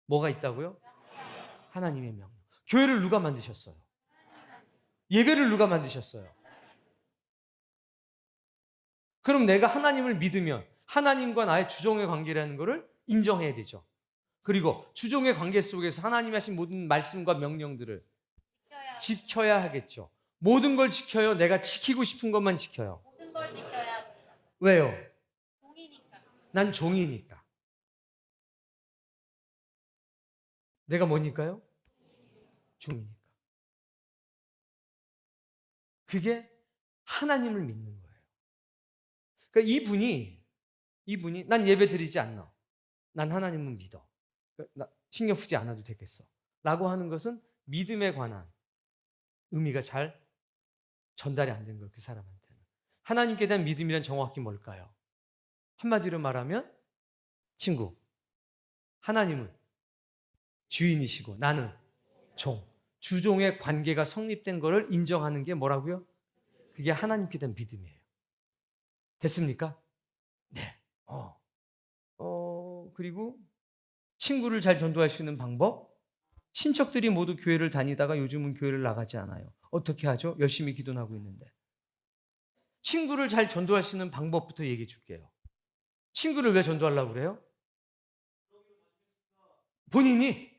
뭐가 있다고요? 하나님의 명령. 교회를 누가 만드셨어요? 예배를 누가 만드셨어요? 그럼 내가 하나님을 믿으면 하나님과 나의 주종의 관계라는 것을 인정해야 되죠. 그리고 주종의 관계 속에서 하나님이 하신 모든 말씀과 명령들을 지켜야 하겠죠. 모든 걸 지켜요? 내가 지키고 싶은 것만 지켜요? 모든 걸 지켜야 합니다. 왜요? 종이니까. 난 종이니까. 내가 뭐니까요? 종이니까. 그게 하나님을 믿는 거예요. 그러니까 이분이 난 예배 드리지 않나. 난 하나님은 믿어. 나 신경 쓰지 않아도 되겠어. 라고 하는 것은 믿음에 관한 의미가 잘 전달이 안 된 거예요. 그 사람한테는. 하나님께 대한 믿음이란 정확히 뭘까요? 한마디로 말하면 친구. 하나님은 주인이시고 나는 종. 주종의 관계가 성립된 것을 인정하는 게 뭐라고요? 그게 하나님께 대한 믿음이에요. 됐습니까? 네. 그리고 친구를 잘 전도할 수 있는 방법? 친척들이 모두 교회를 다니다가 요즘은 교회를 나가지 않아요. 어떻게 하죠? 열심히 기도하고 있는데. 친구를 잘 전도할 수 있는 방법부터 얘기해 줄게요. 친구를 왜 전도하려고 그래요? 본인이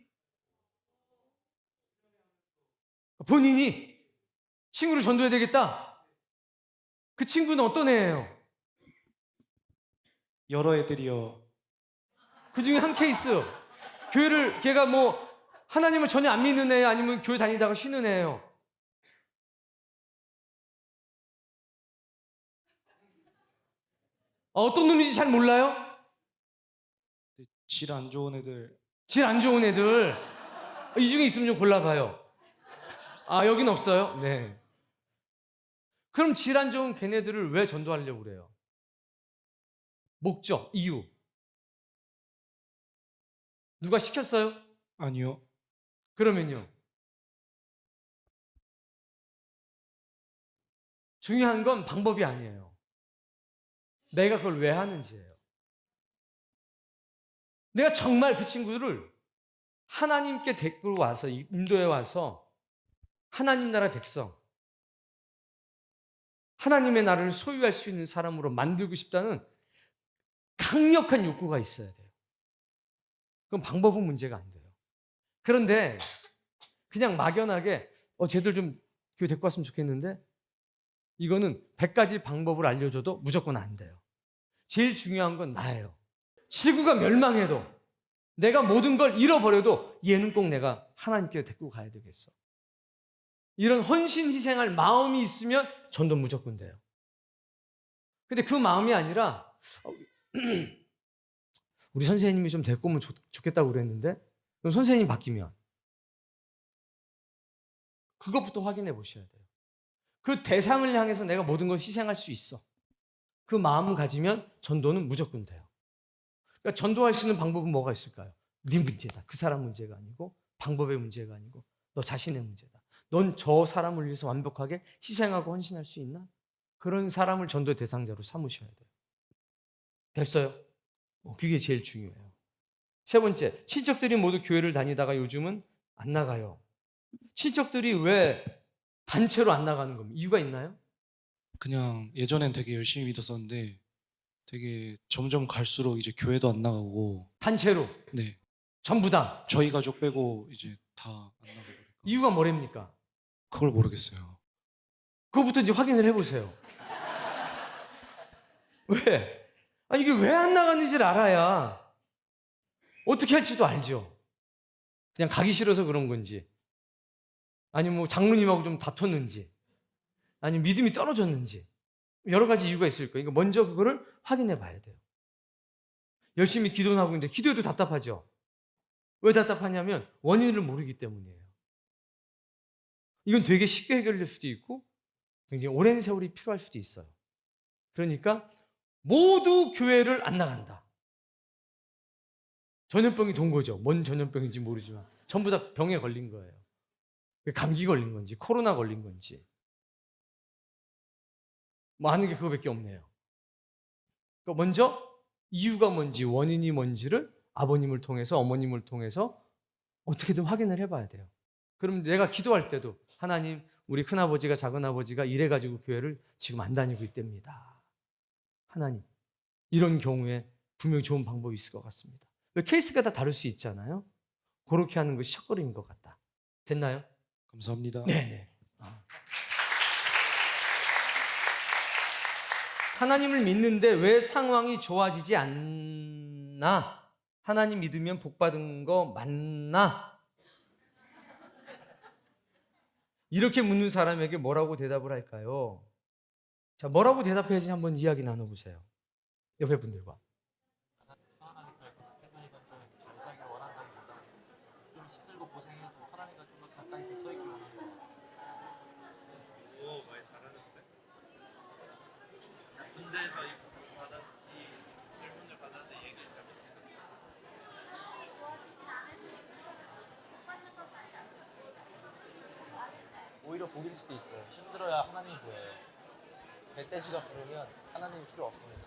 친구를 전도해야 되겠다. 그 친구는 어떤 애예요? 여러 애들이요. 그 중에 한 케이스. 교회를 걔가 뭐 하나님을 전혀 안 믿는 애 아니면 교회 다니다가 쉬는 애예요. 어떤 놈인지 잘 몰라요? 질 안 좋은 애들. 질 안 좋은 애들. 이 중에 있으면 좀 골라봐요. 아, 여긴 없어요? 네. 그럼 질 안 좋은 걔네들을 왜 전도하려고 그래요? 목적, 이유. 누가 시켰어요? 아니요. 그러면요. 중요한 건 방법이 아니에요. 내가 그걸 왜 하는지예요. 내가 정말 그 친구들을 하나님께 데리고 와서 인도에 와서 하나님 나라 백성, 하나님의 나라를 소유할 수 있는 사람으로 만들고 싶다는 강력한 욕구가 있어야 돼요. 그럼 방법은 문제가 안 돼요. 그런데 그냥 막연하게 쟤들 좀 교회 데리고 왔으면 좋겠는데 이거는 100가지 방법을 알려줘도 무조건 안 돼요. 제일 중요한 건 나예요. 지구가 멸망해도 내가 모든 걸 잃어버려도 얘는 꼭 내가 하나님께 데리고 가야 되겠어. 이런 헌신 희생할 마음이 있으면 전도 무조건 돼요. 근데 그 마음이 아니라 우리 선생님이 좀 데리고 오면 좋겠다고 그랬는데 그럼 선생님 바뀌면 그것부터 확인해 보셔야 돼요. 그 대상을 향해서 내가 모든 걸 희생할 수 있어. 그 마음을 가지면 전도는 무조건 돼요. 그러니까 전도할 수 있는 방법은 뭐가 있을까요? 네 문제다. 그 사람 문제가 아니고 방법의 문제가 아니고 너 자신의 문제다. 넌 저 사람을 위해서 완벽하게 희생하고 헌신할 수 있나? 그런 사람을 전도의 대상자로 삼으셔야 돼요. 됐어요? 그게 제일 중요해요. 세 번째, 친척들이 모두 교회를 다니다가 요즘은 안 나가요. 친척들이 왜 단체로 안 나가는 겁니까? 이유가 있나요? 그냥 예전엔 되게 열심히 믿었었는데 되게 점점 갈수록 이제 교회도 안 나가고. 단체로 네. 전부 다. 저희 가족 빼고 이제 다 안 나가고. 이유가 뭐랍니까? 그걸 모르겠어요. 그거부터 이제 확인을 해보세요. 왜? 아니 이게 왜 안 나가는지를 알아야 어떻게 할지도 알죠. 그냥 가기 싫어서 그런 건지 아니면 뭐 장로님하고 좀 다퉜는지 아니면 믿음이 떨어졌는지 여러 가지 이유가 있을 거예요. 그러니까 먼저 그거를 확인해 봐야 돼요. 열심히 기도는 하고 있는데 기도해도 답답하죠. 왜 답답하냐면 원인을 모르기 때문이에요. 이건 되게 쉽게 해결될 수도 있고 굉장히 오랜 세월이 필요할 수도 있어요. 그러니까 모두 교회를 안 나간다. 전염병이 돈 거죠. 뭔 전염병인지 모르지만 전부 다 병에 걸린 거예요. 감기 걸린 건지 코로나 걸린 건지 뭐 아는 게 그거밖에 없네요. 그러니까 먼저 이유가 뭔지 원인이 뭔지를 아버님을 통해서 어머님을 통해서 어떻게든 확인을 해봐야 돼요. 그럼 내가 기도할 때도 하나님 우리 큰아버지가 작은아버지가 이래가지고 교회를 지금 안 다니고 있답니다. 하나님 이런 경우에 분명히 좋은 방법이 있을 것 같습니다. 왜 케이스가 다 다를 수 있잖아요. 그렇게 하는 것이 첫걸음인 것 같다. 됐나요? 감사합니다. 네네. 하나님을 믿는데 왜 상황이 좋아지지 않나? 하나님 믿으면 복 받은 거 맞나? 이렇게 묻는 사람에게 뭐라고 대답을 할까요? 자, 뭐라고 대답해야지 한번 이야기 나눠보세요. 옆에 분들과. 오히려 복일 수도 있어요. 힘들어야 하나님 구해요. 멧돼지가 부르면 하나님 필요 없습니다.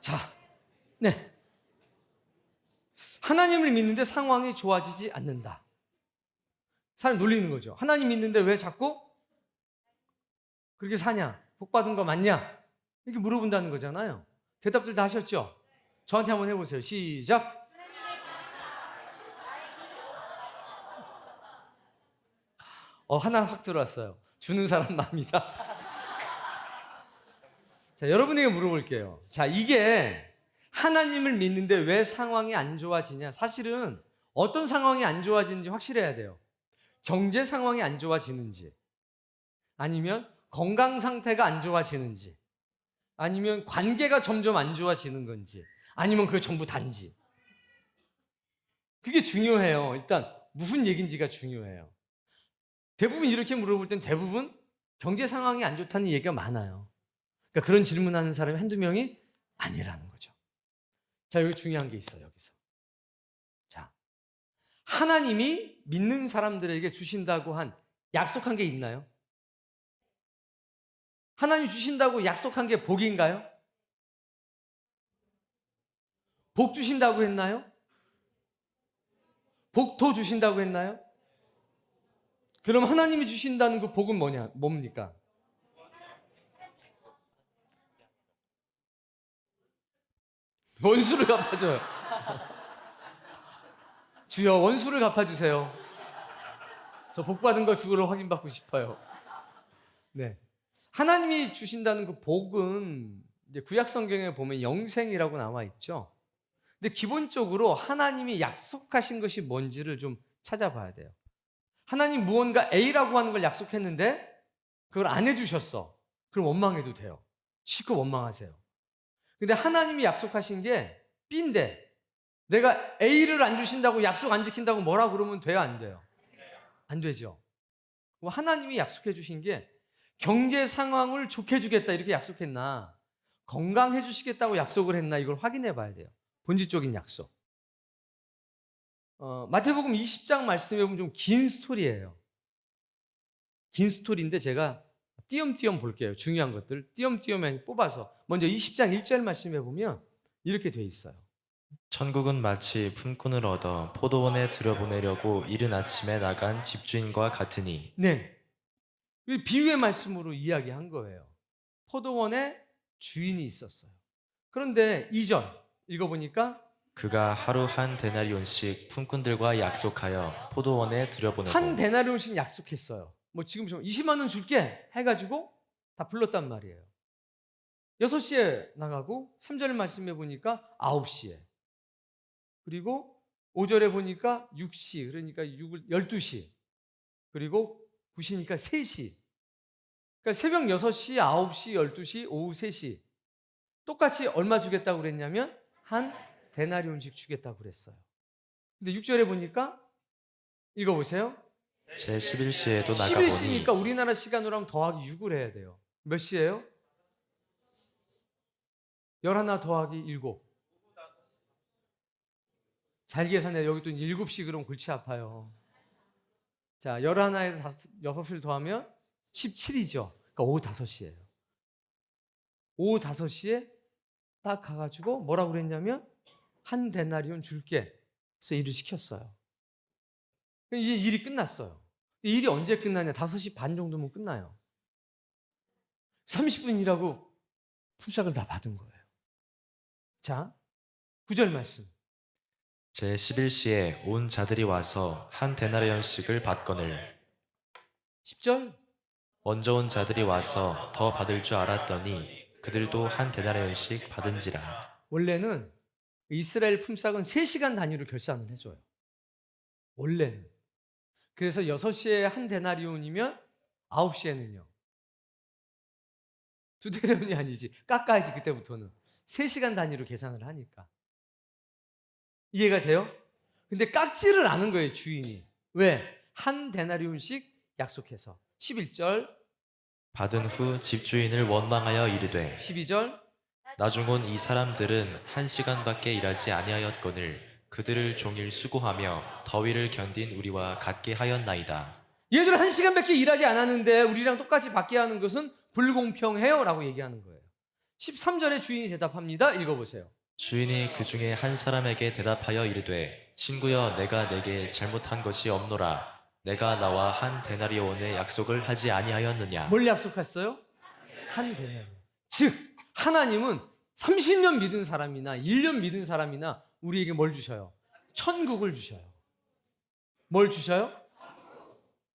자, 네. 하나님을 믿는데 상황이 좋아지지 않는다. 사람 놀리는 거죠. 하나님 믿는데 왜 자꾸 그렇게 사냐? 복 받은 거 맞냐? 이렇게 물어본다는 거잖아요. 대답들 다 하셨죠? 저한테 한번 해보세요. 시작. 하나 확 들어왔어요. 주는 사람 마음이다. 자, 여러분에게 물어볼게요. 자, 이게 하나님을 믿는데 왜 상황이 안 좋아지냐? 사실은 어떤 상황이 안 좋아지는지 확실해야 돼요. 경제 상황이 안 좋아지는지, 아니면 건강 상태가 안 좋아지는지, 아니면 관계가 점점 안 좋아지는 건지, 아니면 그게 전부 단지. 그게 중요해요. 일단 무슨 얘기인지가 중요해요. 대부분 이렇게 물어볼 땐 대부분 경제 상황이 안 좋다는 얘기가 많아요. 그러니까 그런 질문하는 사람이 한두 명이 아니라는 거죠. 자, 여기 중요한 게 있어요. 여기서. 자, 하나님이 믿는 사람들에게 주신다고 한 약속한 게 있나요? 하나님 주신다고 약속한 게 복인가요? 복 주신다고 했나요? 복도 주신다고 했나요? 그럼 하나님이 주신다는 그 복은 뭡니까? 원수를 갚아줘요. 주여 원수를 갚아주세요. 저 복 받은 걸 그거로 확인받고 싶어요. 네, 하나님이 주신다는 그 복은 이제 구약 성경에 보면 영생이라고 나와 있죠. 근데 기본적으로 하나님이 약속하신 것이 뭔지를 좀 찾아봐야 돼요. 하나님 무언가 A라고 하는 걸 약속했는데 그걸 안 해주셨어. 그럼 원망해도 돼요. 실컷 원망하세요. 근데 하나님이 약속하신 게 B인데 내가 A를 안 주신다고 약속 안 지킨다고 뭐라 그러면 돼요? 안 돼요? 안 되죠. 하나님이 약속해 주신 게 경제 상황을 좋게 해주겠다 이렇게 약속했나, 건강해 주시겠다고 약속을 했나, 이걸 확인해 봐야 돼요. 본질적인 약속. 마태복음 20장 말씀해 보면 좀 긴 스토리예요. 긴 스토리인데 제가 띄엄띄엄 볼게요. 중요한 것들 띄엄띄엄 뽑아서 먼저 20장 1절 말씀해 보면 이렇게 돼 있어요. 천국은 마치 품꾼을 얻어 포도원에 들여보내려고 이른 아침에 나간 집주인과 같으니. 네, 이 비유의 말씀으로 이야기한 거예요. 포도원에 주인이 있었어요. 그런데 2절 읽어보니까 그가 하루 한 데나리온씩 품꾼들과 약속하여 포도원에 들여보내고. 한 데나리온씩 약속했어요. 뭐 지금 20만 원 줄게 해가지고 다 불렀단 말이에요. 6시에 나가고 3절 말씀해 보니까 9시에, 그리고 5절에 보니까 6시, 그러니까 12시, 그리고 9시니까 3시. 그러니까 새벽 6시, 9시, 12시, 오후 3시 똑같이 얼마 주겠다고 그랬냐면 한 데나리온씩 주겠다고 그랬어요. 근데 6절에 보니까 읽어보세요. 제 11시에도 나가보니. 11시니까 우리나라 시간으로 하면 더하기 6을 해야 돼요. 몇 시예요? 11 더하기 7. 잘 계산해. 여기 또 7시 그럼 골치 아파요. 자, 11에 6을 더하면 17이죠. 그러니까 오후 5시예요. 오후 5시에 딱 가가지고 뭐라고 그랬냐면 한 데나리온 줄게. 그래서 일을 시켰어요. 이제 일이 끝났어요. 일이 언제 끝나냐? 5시 반 정도면 끝나요. 30분 일하고 품삯을 다 받은 거예요. 자, 9절 말씀. 제 11시에 온 자들이 와서 한 데나리온씩을 받거늘 10절. 먼저 온 자들이 와서 더 받을 줄 알았더니 그들도 한 데나리온씩 받은지라. 원래는 이스라엘 품삯은 3시간 단위로 결산을 해줘요. 원래는. 그래서 6시에 한 데나리온이면 9시에는요. 2데나리온이 아니지. 깎아야지 그때부터는. 3시간 단위로 계산을 하니까. 이해가 돼요? 근데 깎지를 않은 거예요, 주인이. 왜? 한 데나리온씩 약속해서. 11절, 받은 후 집주인을 원망하여 이르되 12절, 나중 온 이 사람들은 1시간밖에 일하지 아니하였거늘 그들을 종일 수고하며 더위를 견딘 우리와 같게 하였나이다. 얘들 1시간밖에 일하지 않았는데 우리랑 똑같이 받게 하는 것은 불공평해요 라고 얘기하는 거예요. 13절에 주인이 대답합니다. 읽어보세요. 주인이 그 중에 한 사람에게 대답하여 이르되 친구여 내가 내게 잘못한 것이 없노라. 내가 나와 한 데나리온의 약속을 하지 아니하였느냐. 뭘 약속했어요? 한 데나리온. 즉 하나님은 30년 믿은 사람이나 1년 믿은 사람이나 우리에게 뭘 주셔요? 천국을 주셔요. 뭘 주셔요?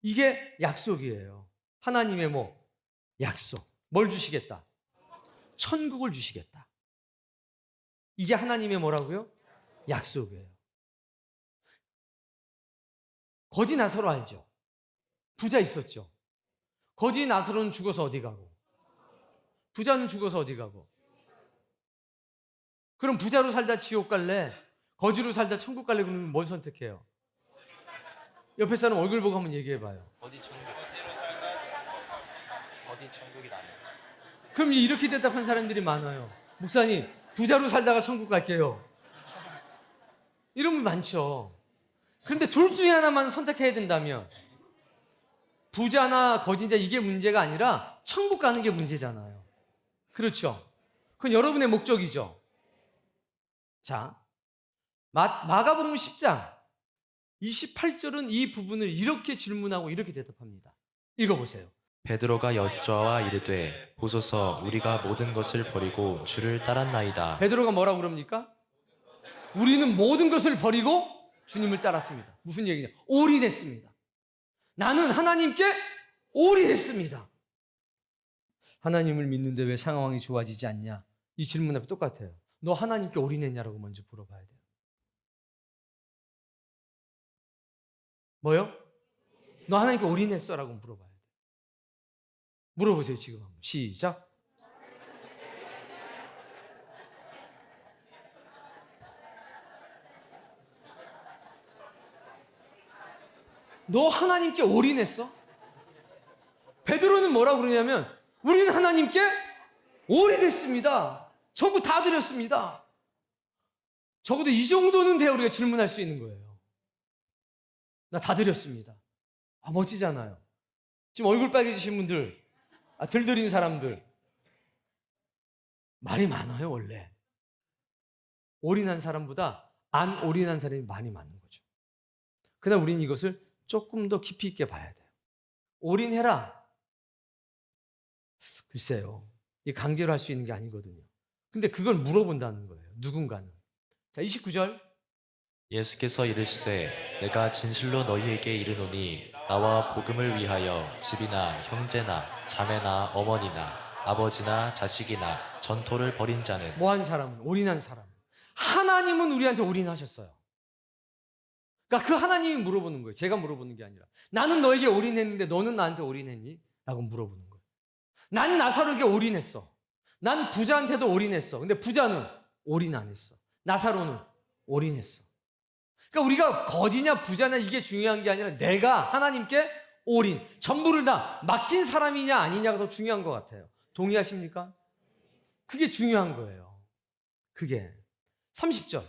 이게 약속이에요. 하나님의 뭐? 약속. 뭘 주시겠다? 천국을 주시겠다. 이게 하나님의 뭐라고요? 약속이에요. 거지 나사로 알죠? 부자 있었죠? 거지 나사로는 죽어서 어디 가고? 부자는 죽어서 어디 가고? 그럼 부자로 살다 지옥 갈래? 거지로 살다 천국 갈래? 그러면 뭘 선택해요? 옆에 사람 얼굴 보고 한번 얘기해봐요. 어디 천국이 나냐? 그럼 이렇게 대답한 사람들이 많아요. 목사님, 부자로 살다가 천국 갈게요. 이런 분 많죠. 그런데 둘 중에 하나만 선택해야 된다면 부자나 거지자 이게 문제가 아니라 천국 가는 게 문제잖아요. 그렇죠? 그건 여러분의 목적이죠. 자, 마가복음 10장 28절은 이 부분을 이렇게 질문하고 이렇게 대답합니다. 읽어보세요. 베드로가 여쭈어와 이르되 보소서 우리가 모든 것을 버리고 주를 따랐나이다. 베드로가 뭐라고 그럽니까? 우리는 모든 것을 버리고 주님을 따랐습니다. 무슨 얘기냐? 올인했습니다. 나는 하나님께 올인했습니다. 하나님을 믿는데 왜 상황이 좋아지지 않냐? 이 질문 앞에 똑같아요. 너 하나님께 올인했냐라고 먼저 물어봐야 돼요. 뭐요? 너 하나님께 올인했어? 라고 물어봐야 돼요. 물어보세요 지금 한번. 시작. 너 하나님께 올인했어? 베드로는 뭐라고 그러냐면 우리는 하나님께 올인했습니다. 전부 다 드렸습니다. 적어도 이 정도는 돼야 우리가 질문할 수 있는 거예요. 나 다 드렸습니다. 아, 멋지잖아요. 지금 얼굴 빨개지신 분들, 들들인 사람들 말이 많아요. 원래 올인한 사람보다 안 올인한 사람이 많이 많은 거죠. 그러나 우리는 이것을 조금 더 깊이 있게 봐야 돼요. 올인해라. 글쎄요. 이게 강제로 할 수 있는 게 아니거든요. 근데 그걸 물어본다는 거예요. 누군가는. 자, 29절. 예수께서 이르시되 내가 진실로 너희에게 이르노니 나와 복음을 위하여 집이나 형제나 자매나 어머니나 아버지나 자식이나 전토를 벌인 자는 뭐 한 사람은? 올인한 사람. 하나님은 우리한테 올인하셨어요. 그러니까 그 하나님이 물어보는 거예요. 제가 물어보는 게 아니라. 나는 너에게 올인했는데 너는 나한테 올인했니? 라고 물어보는 거예요. 난 나사로에게 올인했어. 난 부자한테도 올인했어. 근데 부자는 올인 안 했어. 나사로는 올인했어. 그러니까 우리가 거지냐 부자냐 이게 중요한 게 아니라 내가 하나님께 올인, 전부를 다 맡긴 사람이냐 아니냐가 더 중요한 것 같아요. 동의하십니까? 그게 중요한 거예요. 그게 30절.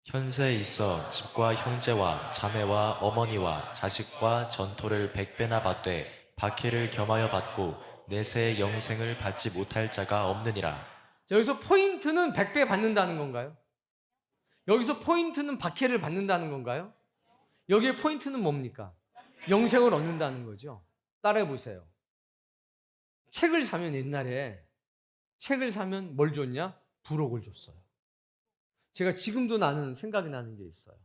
현세에 있어 집과 형제와 자매와 어머니와 자식과 전토를 100배나 받되 박해를 겸하여 받고 내세의 영생을 받지 못할 자가 없느니라. 여기서 포인트는 100배 받는다는 건가요? 여기서 포인트는 박해를 받는다는 건가요? 여기에 포인트는 뭡니까? 영생을 얻는다는 거죠. 따라해 보세요. 책을 사면 옛날에 책을 사면 뭘 줬냐? 부록을 줬어요. 제가 지금도 나는 생각이 나는 게 있어요.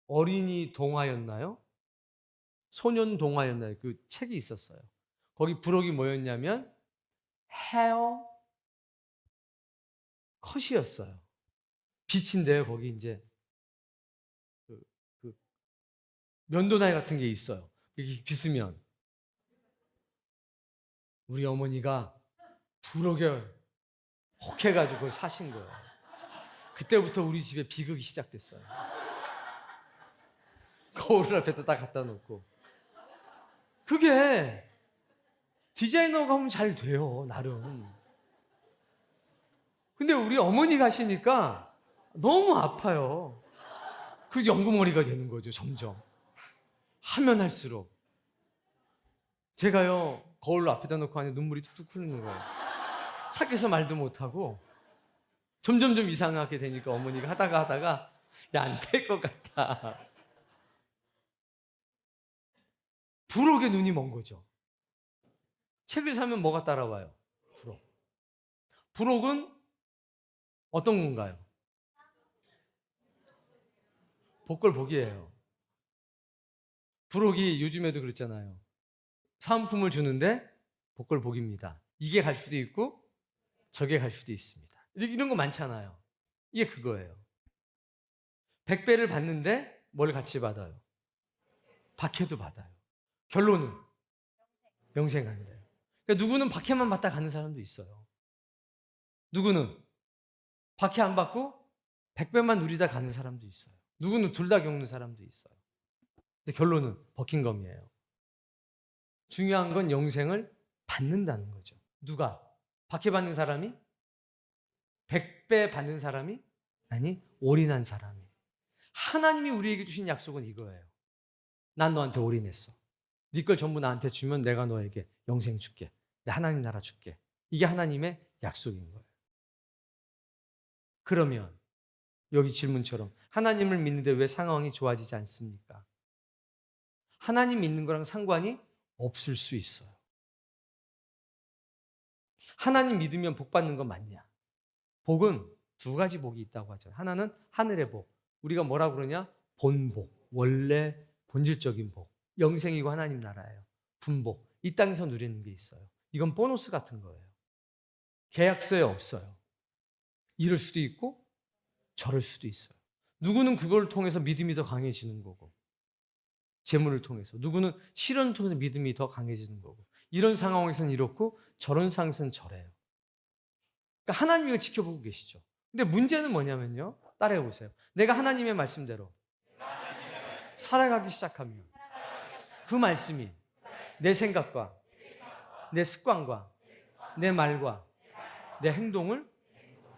어린이 동화였나요? 소년 동화였나요? 그 책이 있었어요. 거기 부록이 뭐였냐면 헤어 컷이었어요. 빛인데요. 거기 이제 그 면도날 같은 게 있어요. 이렇게 빗으면 우리 어머니가 부록에 혹해가지고 그걸 사신 거예요. 그때부터 우리 집에 비극이 시작됐어요. 거울 앞에다 딱 갖다 놓고. 그게 디자이너가 하면 잘 돼요, 나름. 근데 우리 어머니가 하시니까 너무 아파요. 그 연구머리가 되는 거죠, 점점. 하면 할수록. 제가요, 거울 앞에다 놓고 하니 눈물이 툭툭 흐르는 거예요. 착해서 말도 못하고 점점점 이상하게 되니까 어머니가 하다가 야, 안 될 것 같다. 부록에 눈이 먼 거죠. 책을 사면 뭐가 따라와요? 부록. 부록은 어떤 건가요? 복걸복이에요. 부록이 요즘에도 그렇잖아요. 사은품을 주는데 복걸복입니다. 이게 갈 수도 있고 저게 갈 수도 있습니다. 이런 거 많잖아요. 이게 그거예요. 100배를 받는데 뭘 같이 받아요? 박해도 받아요. 결론은 영생한대요. 그러니까 누구는 박해만 받다 가는 사람도 있어요. 누구는 박해 안 받고 100배만 누리다 가는 사람도 있어요. 누구는 둘 다 겪는 사람도 있어요. 근데 결론은 버킹검이에요. 중요한 건 영생을 받는다는 거죠. 누가? 박해받는 사람이? 100배 받는 사람이? 아니, 올인한 사람이. 하나님이 우리에게 주신 약속은 이거예요. 난 너한테 올인했어. 네 걸 전부 나한테 주면 내가 너에게 영생 줄게. 내 하나님 나라 줄게. 이게 하나님의 약속인 거예요. 그러면 여기 질문처럼 하나님을 믿는데 왜 상황이 좋아지지 않습니까? 하나님 믿는 거랑 상관이 없을 수 있어요. 하나님 믿으면 복 받는 건 맞냐? 복은 두 가지 복이 있다고 하죠. 하나는 하늘의 복. 우리가 뭐라고 그러냐? 본복. 원래 본질적인 복. 영생이고 하나님 나라예요. 분복. 이 땅에서 누리는 게 있어요. 이건 보너스 같은 거예요. 계약서에 없어요. 이럴 수도 있고 저럴 수도 있어요. 누구는 그걸 통해서 믿음이 더 강해지는 거고, 재물을 통해서. 누구는 실현을 통해서 믿음이 더 강해지는 거고. 이런 상황에서는 이렇고 저런 상황에서는 저래요. 그러니까 하나님이 이걸 지켜보고 계시죠. 근데 문제는 뭐냐면요. 따라해 보세요. 내가 하나님의 말씀대로 살아가기 시작하면 그 말씀이 내 생각과 내 습관과 내 말과 내 행동을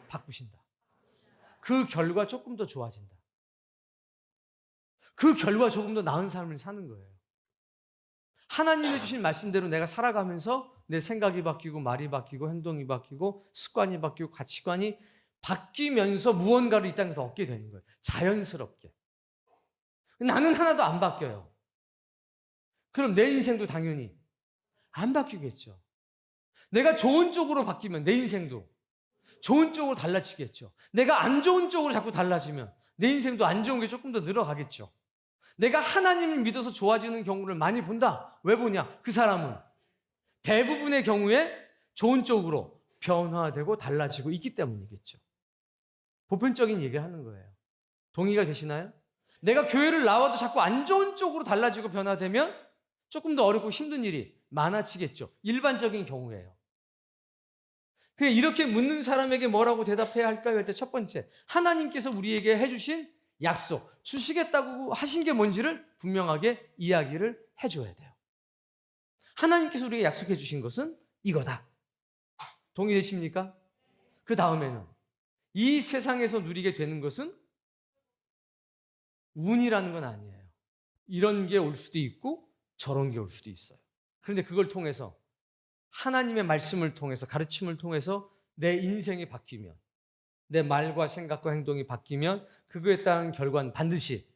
바꾸신다. 그 결과 조금 더 좋아진다. 그 결과 조금 더 나은 삶을 사는 거예요. 하나님이 주신 말씀대로 내가 살아가면서 내 생각이 바뀌고 말이 바뀌고 행동이 바뀌고 습관이 바뀌고 가치관이 바뀌면서 무언가를 이 땅에서 얻게 되는 거예요. 자연스럽게. 나는 하나도 안 바뀌어요. 그럼 내 인생도 당연히 안 바뀌겠죠. 내가 좋은 쪽으로 바뀌면 내 인생도 좋은 쪽으로 달라지겠죠. 내가 안 좋은 쪽으로 자꾸 달라지면 내 인생도 안 좋은 게 조금 더 늘어가겠죠. 내가 하나님을 믿어서 좋아지는 경우를 많이 본다. 왜 보냐? 그 사람은 대부분의 경우에 좋은 쪽으로 변화되고 달라지고 있기 때문이겠죠. 보편적인 얘기를 하는 거예요. 동의가 되시나요? 내가 교회를 나와도 자꾸 안 좋은 쪽으로 달라지고 변화되면 조금 더 어렵고 힘든 일이 많아지겠죠. 일반적인 경우예요. 그냥 이렇게 묻는 사람에게 뭐라고 대답해야 할까요? 할 때 첫 번째, 하나님께서 우리에게 해주신 약속, 주시겠다고 하신 게 뭔지를 분명하게 이야기를 해줘야 돼요. 하나님께서 우리에게 약속해 주신 것은 이거다. 동의되십니까? 그 다음에는 이 세상에서 누리게 되는 것은 운이라는 건 아니에요. 이런 게 올 수도 있고 저런 게 올 수도 있어요. 그런데 그걸 통해서 하나님의 말씀을 통해서 가르침을 통해서 내 인생이 바뀌면 내 말과 생각과 행동이 바뀌면 그거에 따른 결과는 반드시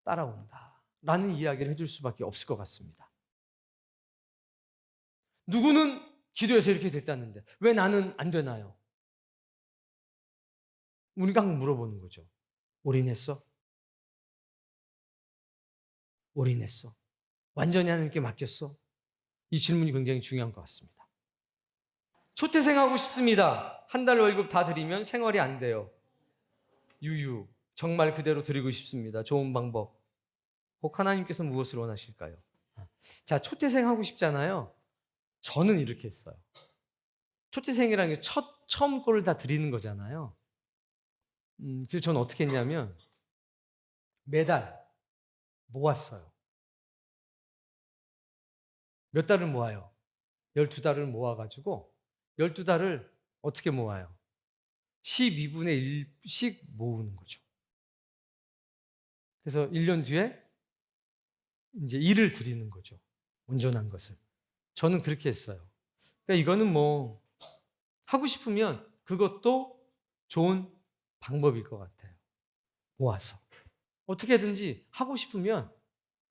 따라온다 라는 이야기를 해줄 수밖에 없을 것 같습니다. 누구는 기도해서 이렇게 됐다는데 왜 나는 안 되나요? 우리가 한번 물어보는 거죠. 올인했어? 올인했어? 완전히 하나님께 맡겼어? 이 질문이 굉장히 중요한 것 같습니다. 초태생 하고 싶습니다. 한 달 월급 다 드리면 생활이 안 돼요. 유유. 정말 그대로 드리고 싶습니다. 좋은 방법. 혹 하나님께서 무엇을 원하실까요? 자, 초태생 하고 싶잖아요. 저는 이렇게 했어요. 초태생이라는 게 처음 거를 다 드리는 거잖아요. 그래서 저는 어떻게 했냐면 매달 모았어요. 몇 달을 모아요? 12달을 모아가지고 12달을 어떻게 모아요? 12분의 1씩 모으는 거죠. 그래서 1년 뒤에 이제 일을 드리는 거죠. 온전한 것을. 저는 그렇게 했어요. 그러니까 이거는 뭐 하고 싶으면 그것도 좋은 방법일 것 같아요. 모아서. 어떻게든지 하고 싶으면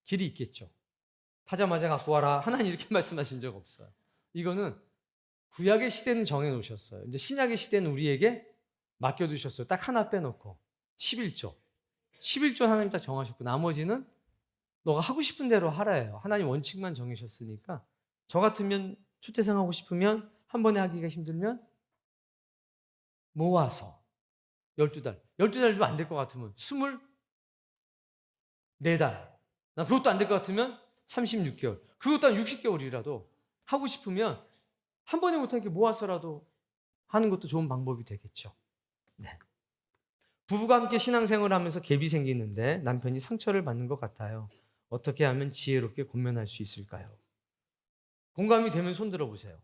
길이 있겠죠. 타자마자 갖고 와라. 하나님 이렇게 말씀하신 적 없어요. 이거는 구약의 시대는 정해놓으셨어요. 이제 신약의 시대는 우리에게 맡겨두셨어요. 딱 하나 빼놓고 11조. 11조 하나님 딱 정하셨고 나머지는 너가 하고 싶은 대로 하라예요. 하나님 원칙만 정하셨으니까 저 같으면 초태생 하고 싶으면 한 번에 하기가 힘들면 모아서 12달. 12달도 안 될 것 같으면 24달. 나 그것도 안 될 것 같으면 36개월. 그것도 한 60개월이라도 하고 싶으면 한 번에 못하게 모아서라도 하는 것도 좋은 방법이 되겠죠. 네. 부부가 함께 신앙생활을 하면서 갭이 생기는데 남편이 상처를 받는 것 같아요. 어떻게 하면 지혜롭게 권면할 수 있을까요? 공감이 되면 손 들어보세요.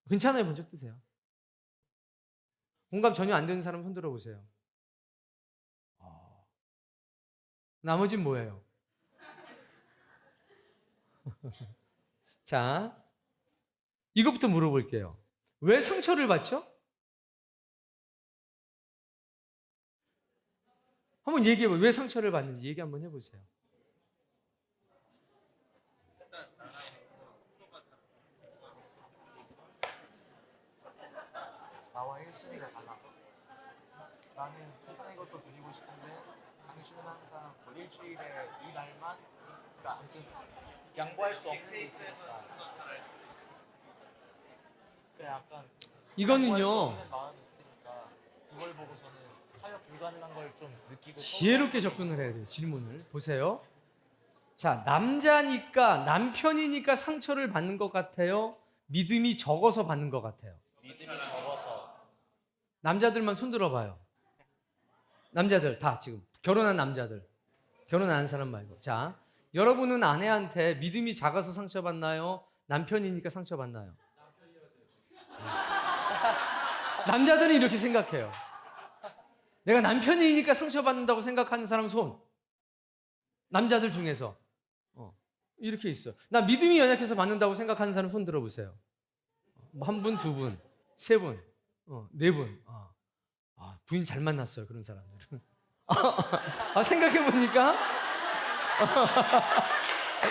괜찮아요. 번쩍 드세요. 공감 전혀 안 되는 사람 손 들어보세요. 나머지는 뭐예요? 자, 이것부터 물어볼게요. 왜 상처를 받죠? 한번 얘기해봐요. 왜 상처를 받는지 얘기 한번 해보세요. 나와 1순위가 달라서 나는 세상의 것도 드리고 싶은데 당신은 항상 뭐 일주일에 이 날만 그러니까 아무튼 양보할 수 없는 게 있으니까 그 약간 이거는요. 양보할 수 없는 마음이 있으니까 그걸 보고 저는 타협 불가능한 걸 좀 느끼고 지혜롭게 접근을 해야 돼요. 질문을 보세요. 자, 남자니까 남편이니까 상처를 받는 것 같아요. 믿음이 적어서 받는 것 같아요. 믿음이 적어서 남자들만 손 들어봐요. 남자들 다 지금 결혼한 남자들, 결혼 안 한 사람 말고. 자, 여러분은 아내한테 믿음이 작아서 상처받나요? 남편이니까 상처받나요? 남자들은 이렇게 생각해요. 내가 남편이니까 상처받는다고 생각하는 사람 손. 남자들 중에서 이렇게 있어. 나 믿음이 연약해서 받는다고 생각하는 사람 손 들어보세요. 한 분, 두 분, 세 분, 네 분. 부인 잘 만났어요. 그런 사람들은. 생각해 보니까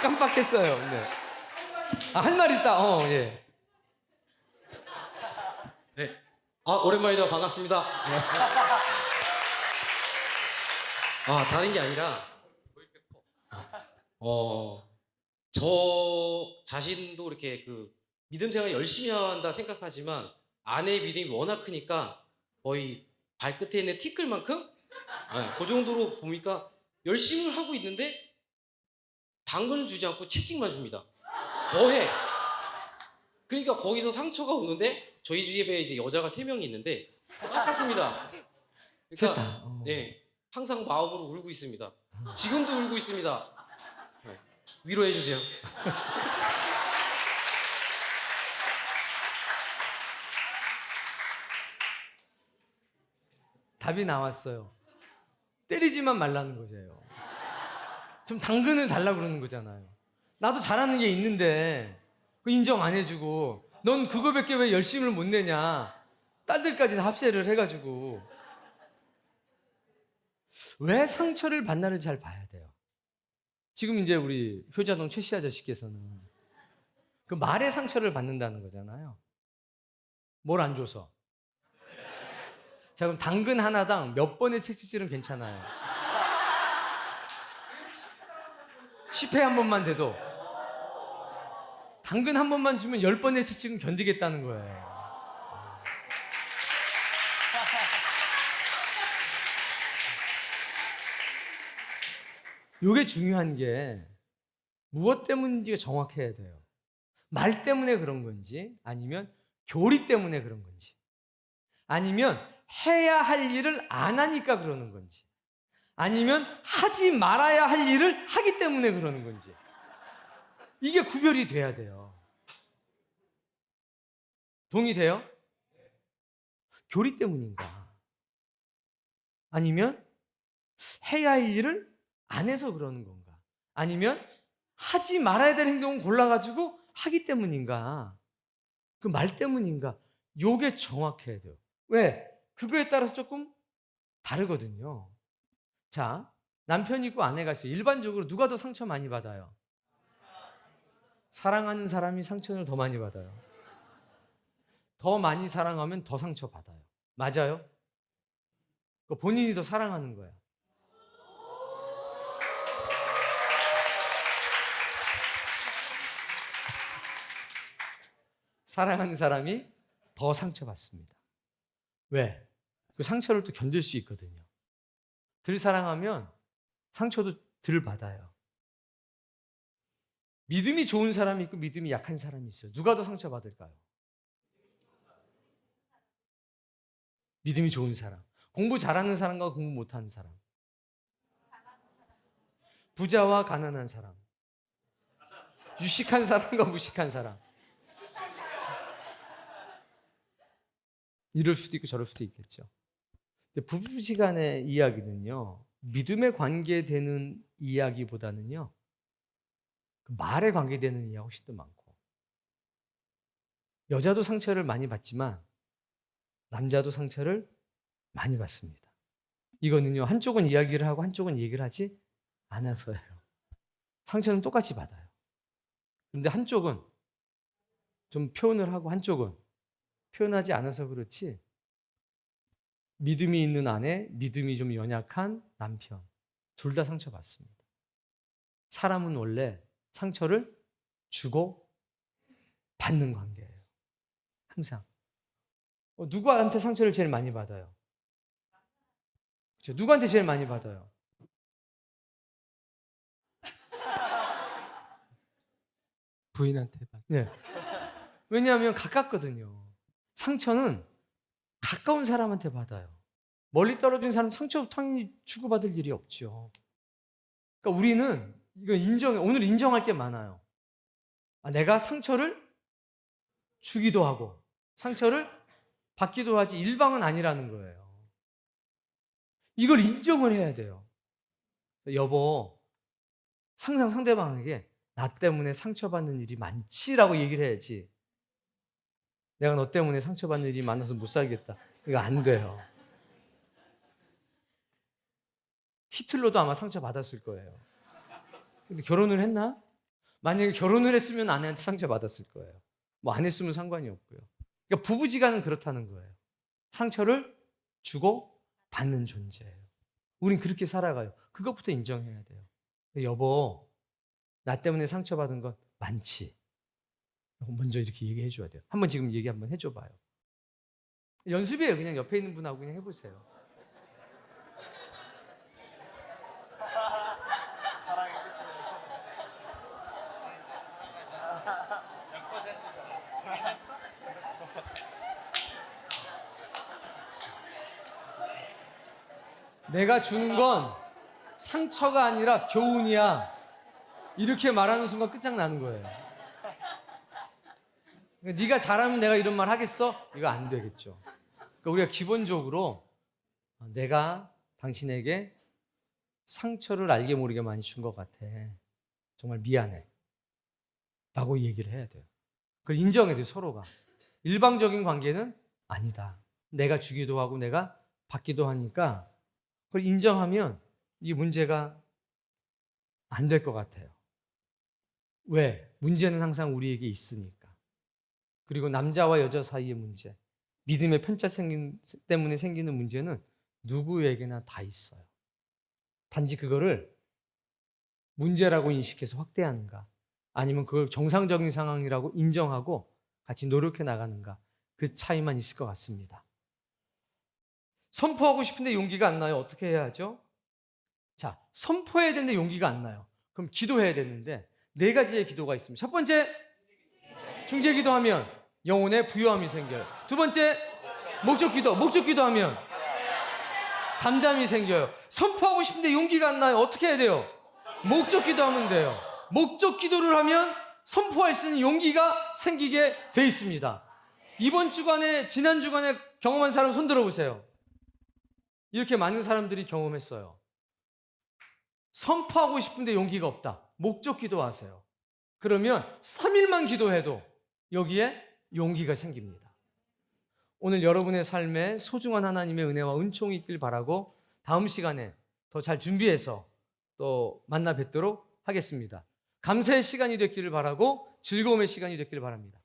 깜빡했어요. 네. 할 말 있다. 예. 네. 오랜만이다. 반갑습니다. 다른 게 아니라 저 자신도 이렇게 그 믿음 생활 열심히 한다 생각하지만 아내의 믿음이 워낙 크니까 거의 발끝에 있는 티끌만큼 그 정도로 보니까 열심히 하고 있는데 당근을 주지 않고 채찍만 줍니다. 더해. 그러니까 거기서 상처가 오는데 저희 집에 이제 여자가 3명이 있는데 똑같습니다. 그러니까 됐다. 네, 항상 마음으로 울고 있습니다. 지금도 울고 있습니다. 네, 위로해 주세요. 답이 나왔어요. 때리지만 말라는 거예요. 좀 당근을 달라고 그러는 거잖아요. 나도 잘하는 게 있는데 그 인정 안 해주고 넌 그거밖에 왜 열심을 못 내냐. 딸들까지 다 합세를 해가지고. 왜 상처를 받나를 잘 봐야 돼요. 지금 이제 우리 효자동 최씨 아저씨께서는 그 말에 상처를 받는다는 거잖아요. 뭘 안 줘서. 자, 그럼 당근 하나당 몇 번의 채찍질은 괜찮아요? 10회 한 번만 돼도 당근 한 번만 주면 10번의 채찍은 견디겠다는 거예요. 이게 중요한 게 무엇 때문인지가 정확해야 돼요. 말 때문에 그런 건지 아니면 교리 때문에 그런 건지 아니면 해야 할 일을 안 하니까 그러는 건지 아니면 하지 말아야 할 일을 하기 때문에 그러는 건지 이게 구별이 돼야 돼요. 동의돼요? 교리 때문인가? 아니면 해야 할 일을 안 해서 그러는 건가? 아니면 하지 말아야 될 행동을 골라가지고 하기 때문인가? 그 말 때문인가? 요게 정확해야 돼요. 왜? 그거에 따라서 조금 다르거든요. 자, 남편이 있고 아내가 있어요. 일반적으로 누가 더 상처 많이 받아요? 사랑하는 사람이 상처를 더 많이 받아요. 더 많이 사랑하면 더 상처 받아요. 맞아요? 본인이 더 사랑하는 거예요. 사랑하는 사람이 더 상처받습니다. 왜? 그 상처를 또 견딜 수 있거든요. 덜 사랑하면 상처도 덜 받아요. 믿음이 좋은 사람이 있고 믿음이 약한 사람이 있어요. 누가 더 상처받을까요? 믿음이 좋은 사람. 공부 잘하는 사람과 공부 못하는 사람. 부자와 가난한 사람. 유식한 사람과 무식한 사람. 이럴 수도 있고 저럴 수도 있겠죠. 근데 부부지간의 이야기는요, 믿음에 관계되는 이야기보다는요, 그 말에 관계되는 이야기가 훨씬 더 많고, 여자도 상처를 많이 받지만 남자도 상처를 많이 받습니다. 이거는요, 한쪽은 이야기를 하고 한쪽은 얘기를 하지 않아서예요. 상처는 똑같이 받아요. 근데 한쪽은 좀 표현을 하고 한쪽은 표현하지 않아서 그렇지, 믿음이 있는 아내, 믿음이 좀 연약한 남편, 둘 다 상처받습니다. 사람은 원래 상처를 주고 받는 관계예요. 항상. 누구한테 상처를 제일 많이 받아요? 그렇죠? 누구한테 제일 많이 받아요? 부인한테 받. 네. 왜냐하면 가깝거든요. 상처는 가까운 사람한테 받아요. 멀리 떨어진 사람 상처 당연히 주고받을 일이 없죠. 그러니까 우리는 이거 오늘 인정할 게 많아요. 내가 상처를 주기도 하고 상처를 받기도 하지 일방은 아니라는 거예요. 이걸 인정을 해야 돼요. 여보, 항상 상대방에게 나 때문에 상처받는 일이 많지라고 얘기를 해야지. 내가 너 때문에 상처받는 일이 많아서 못 살겠다. 이거 안 돼요. 히틀러도 아마 상처받았을 거예요. 근데 결혼을 했나? 만약에 결혼을 했으면 아내한테 상처받았을 거예요. 뭐 안 했으면 상관이 없고요. 그러니까 부부지간은 그렇다는 거예요. 상처를 주고 받는 존재예요. 우린 그렇게 살아가요. 그것부터 인정해야 돼요. 여보, 나 때문에 상처받은 건 많지. 먼저 이렇게 얘기해 줘야 돼요. 한번 지금 얘기 한번 해줘 봐요. 연습이에요. 그냥 옆에 있는 분하고 그냥 해보세요. 사랑의 끝이네. 내가 주는 건 상처가 아니라 교훈이야. 이렇게 말하는 순간 끝장나는 거예요. 네가 잘하면 내가 이런 말 하겠어? 이거 안 되겠죠. 그러니까 우리가 기본적으로 내가 당신에게 상처를 알게 모르게 많이 준 것 같아. 정말 미안해. 라고 얘기를 해야 돼요. 그걸 인정해야 돼요, 서로가. 일방적인 관계는 아니다. 내가 주기도 하고 내가 받기도 하니까 그걸 인정하면 이 문제가 안 될 것 같아요. 왜? 문제는 항상 우리에게 있으니까. 그리고 남자와 여자 사이의 문제, 믿음의 편차 때문에 생기는 문제는 누구에게나 다 있어요. 단지 그거를 문제라고 인식해서 확대하는가, 아니면 그걸 정상적인 상황이라고 인정하고 같이 노력해 나가는가, 그 차이만 있을 것 같습니다. 선포하고 싶은데 용기가 안 나요. 어떻게 해야 하죠? 자, 선포해야 되는데 용기가 안 나요. 그럼 기도해야 되는데 4가지의 기도가 있습니다. 첫 번째, 중재 기도하면 영혼의 부요함이 생겨요. 두 번째, 목적 기도하면 담담이 생겨요. 선포하고 싶은데 용기가 안 나요. 어떻게 해야 돼요? 목적 기도하면 돼요. 목적 기도를 하면 선포할 수 있는 용기가 생기게 돼 있습니다. 이번 주간에, 지난 주간에 경험한 사람 손 들어보세요. 이렇게 많은 사람들이 경험했어요. 선포하고 싶은데 용기가 없다. 목적 기도하세요. 그러면 3일만 기도해도 여기에 용기가 생깁니다. 오늘 여러분의 삶에 소중한 하나님의 은혜와 은총이 있길 바라고 다음 시간에 더 잘 준비해서 또 만나 뵙도록 하겠습니다. 감사의 시간이 됐기를 바라고 즐거움의 시간이 됐기를 바랍니다.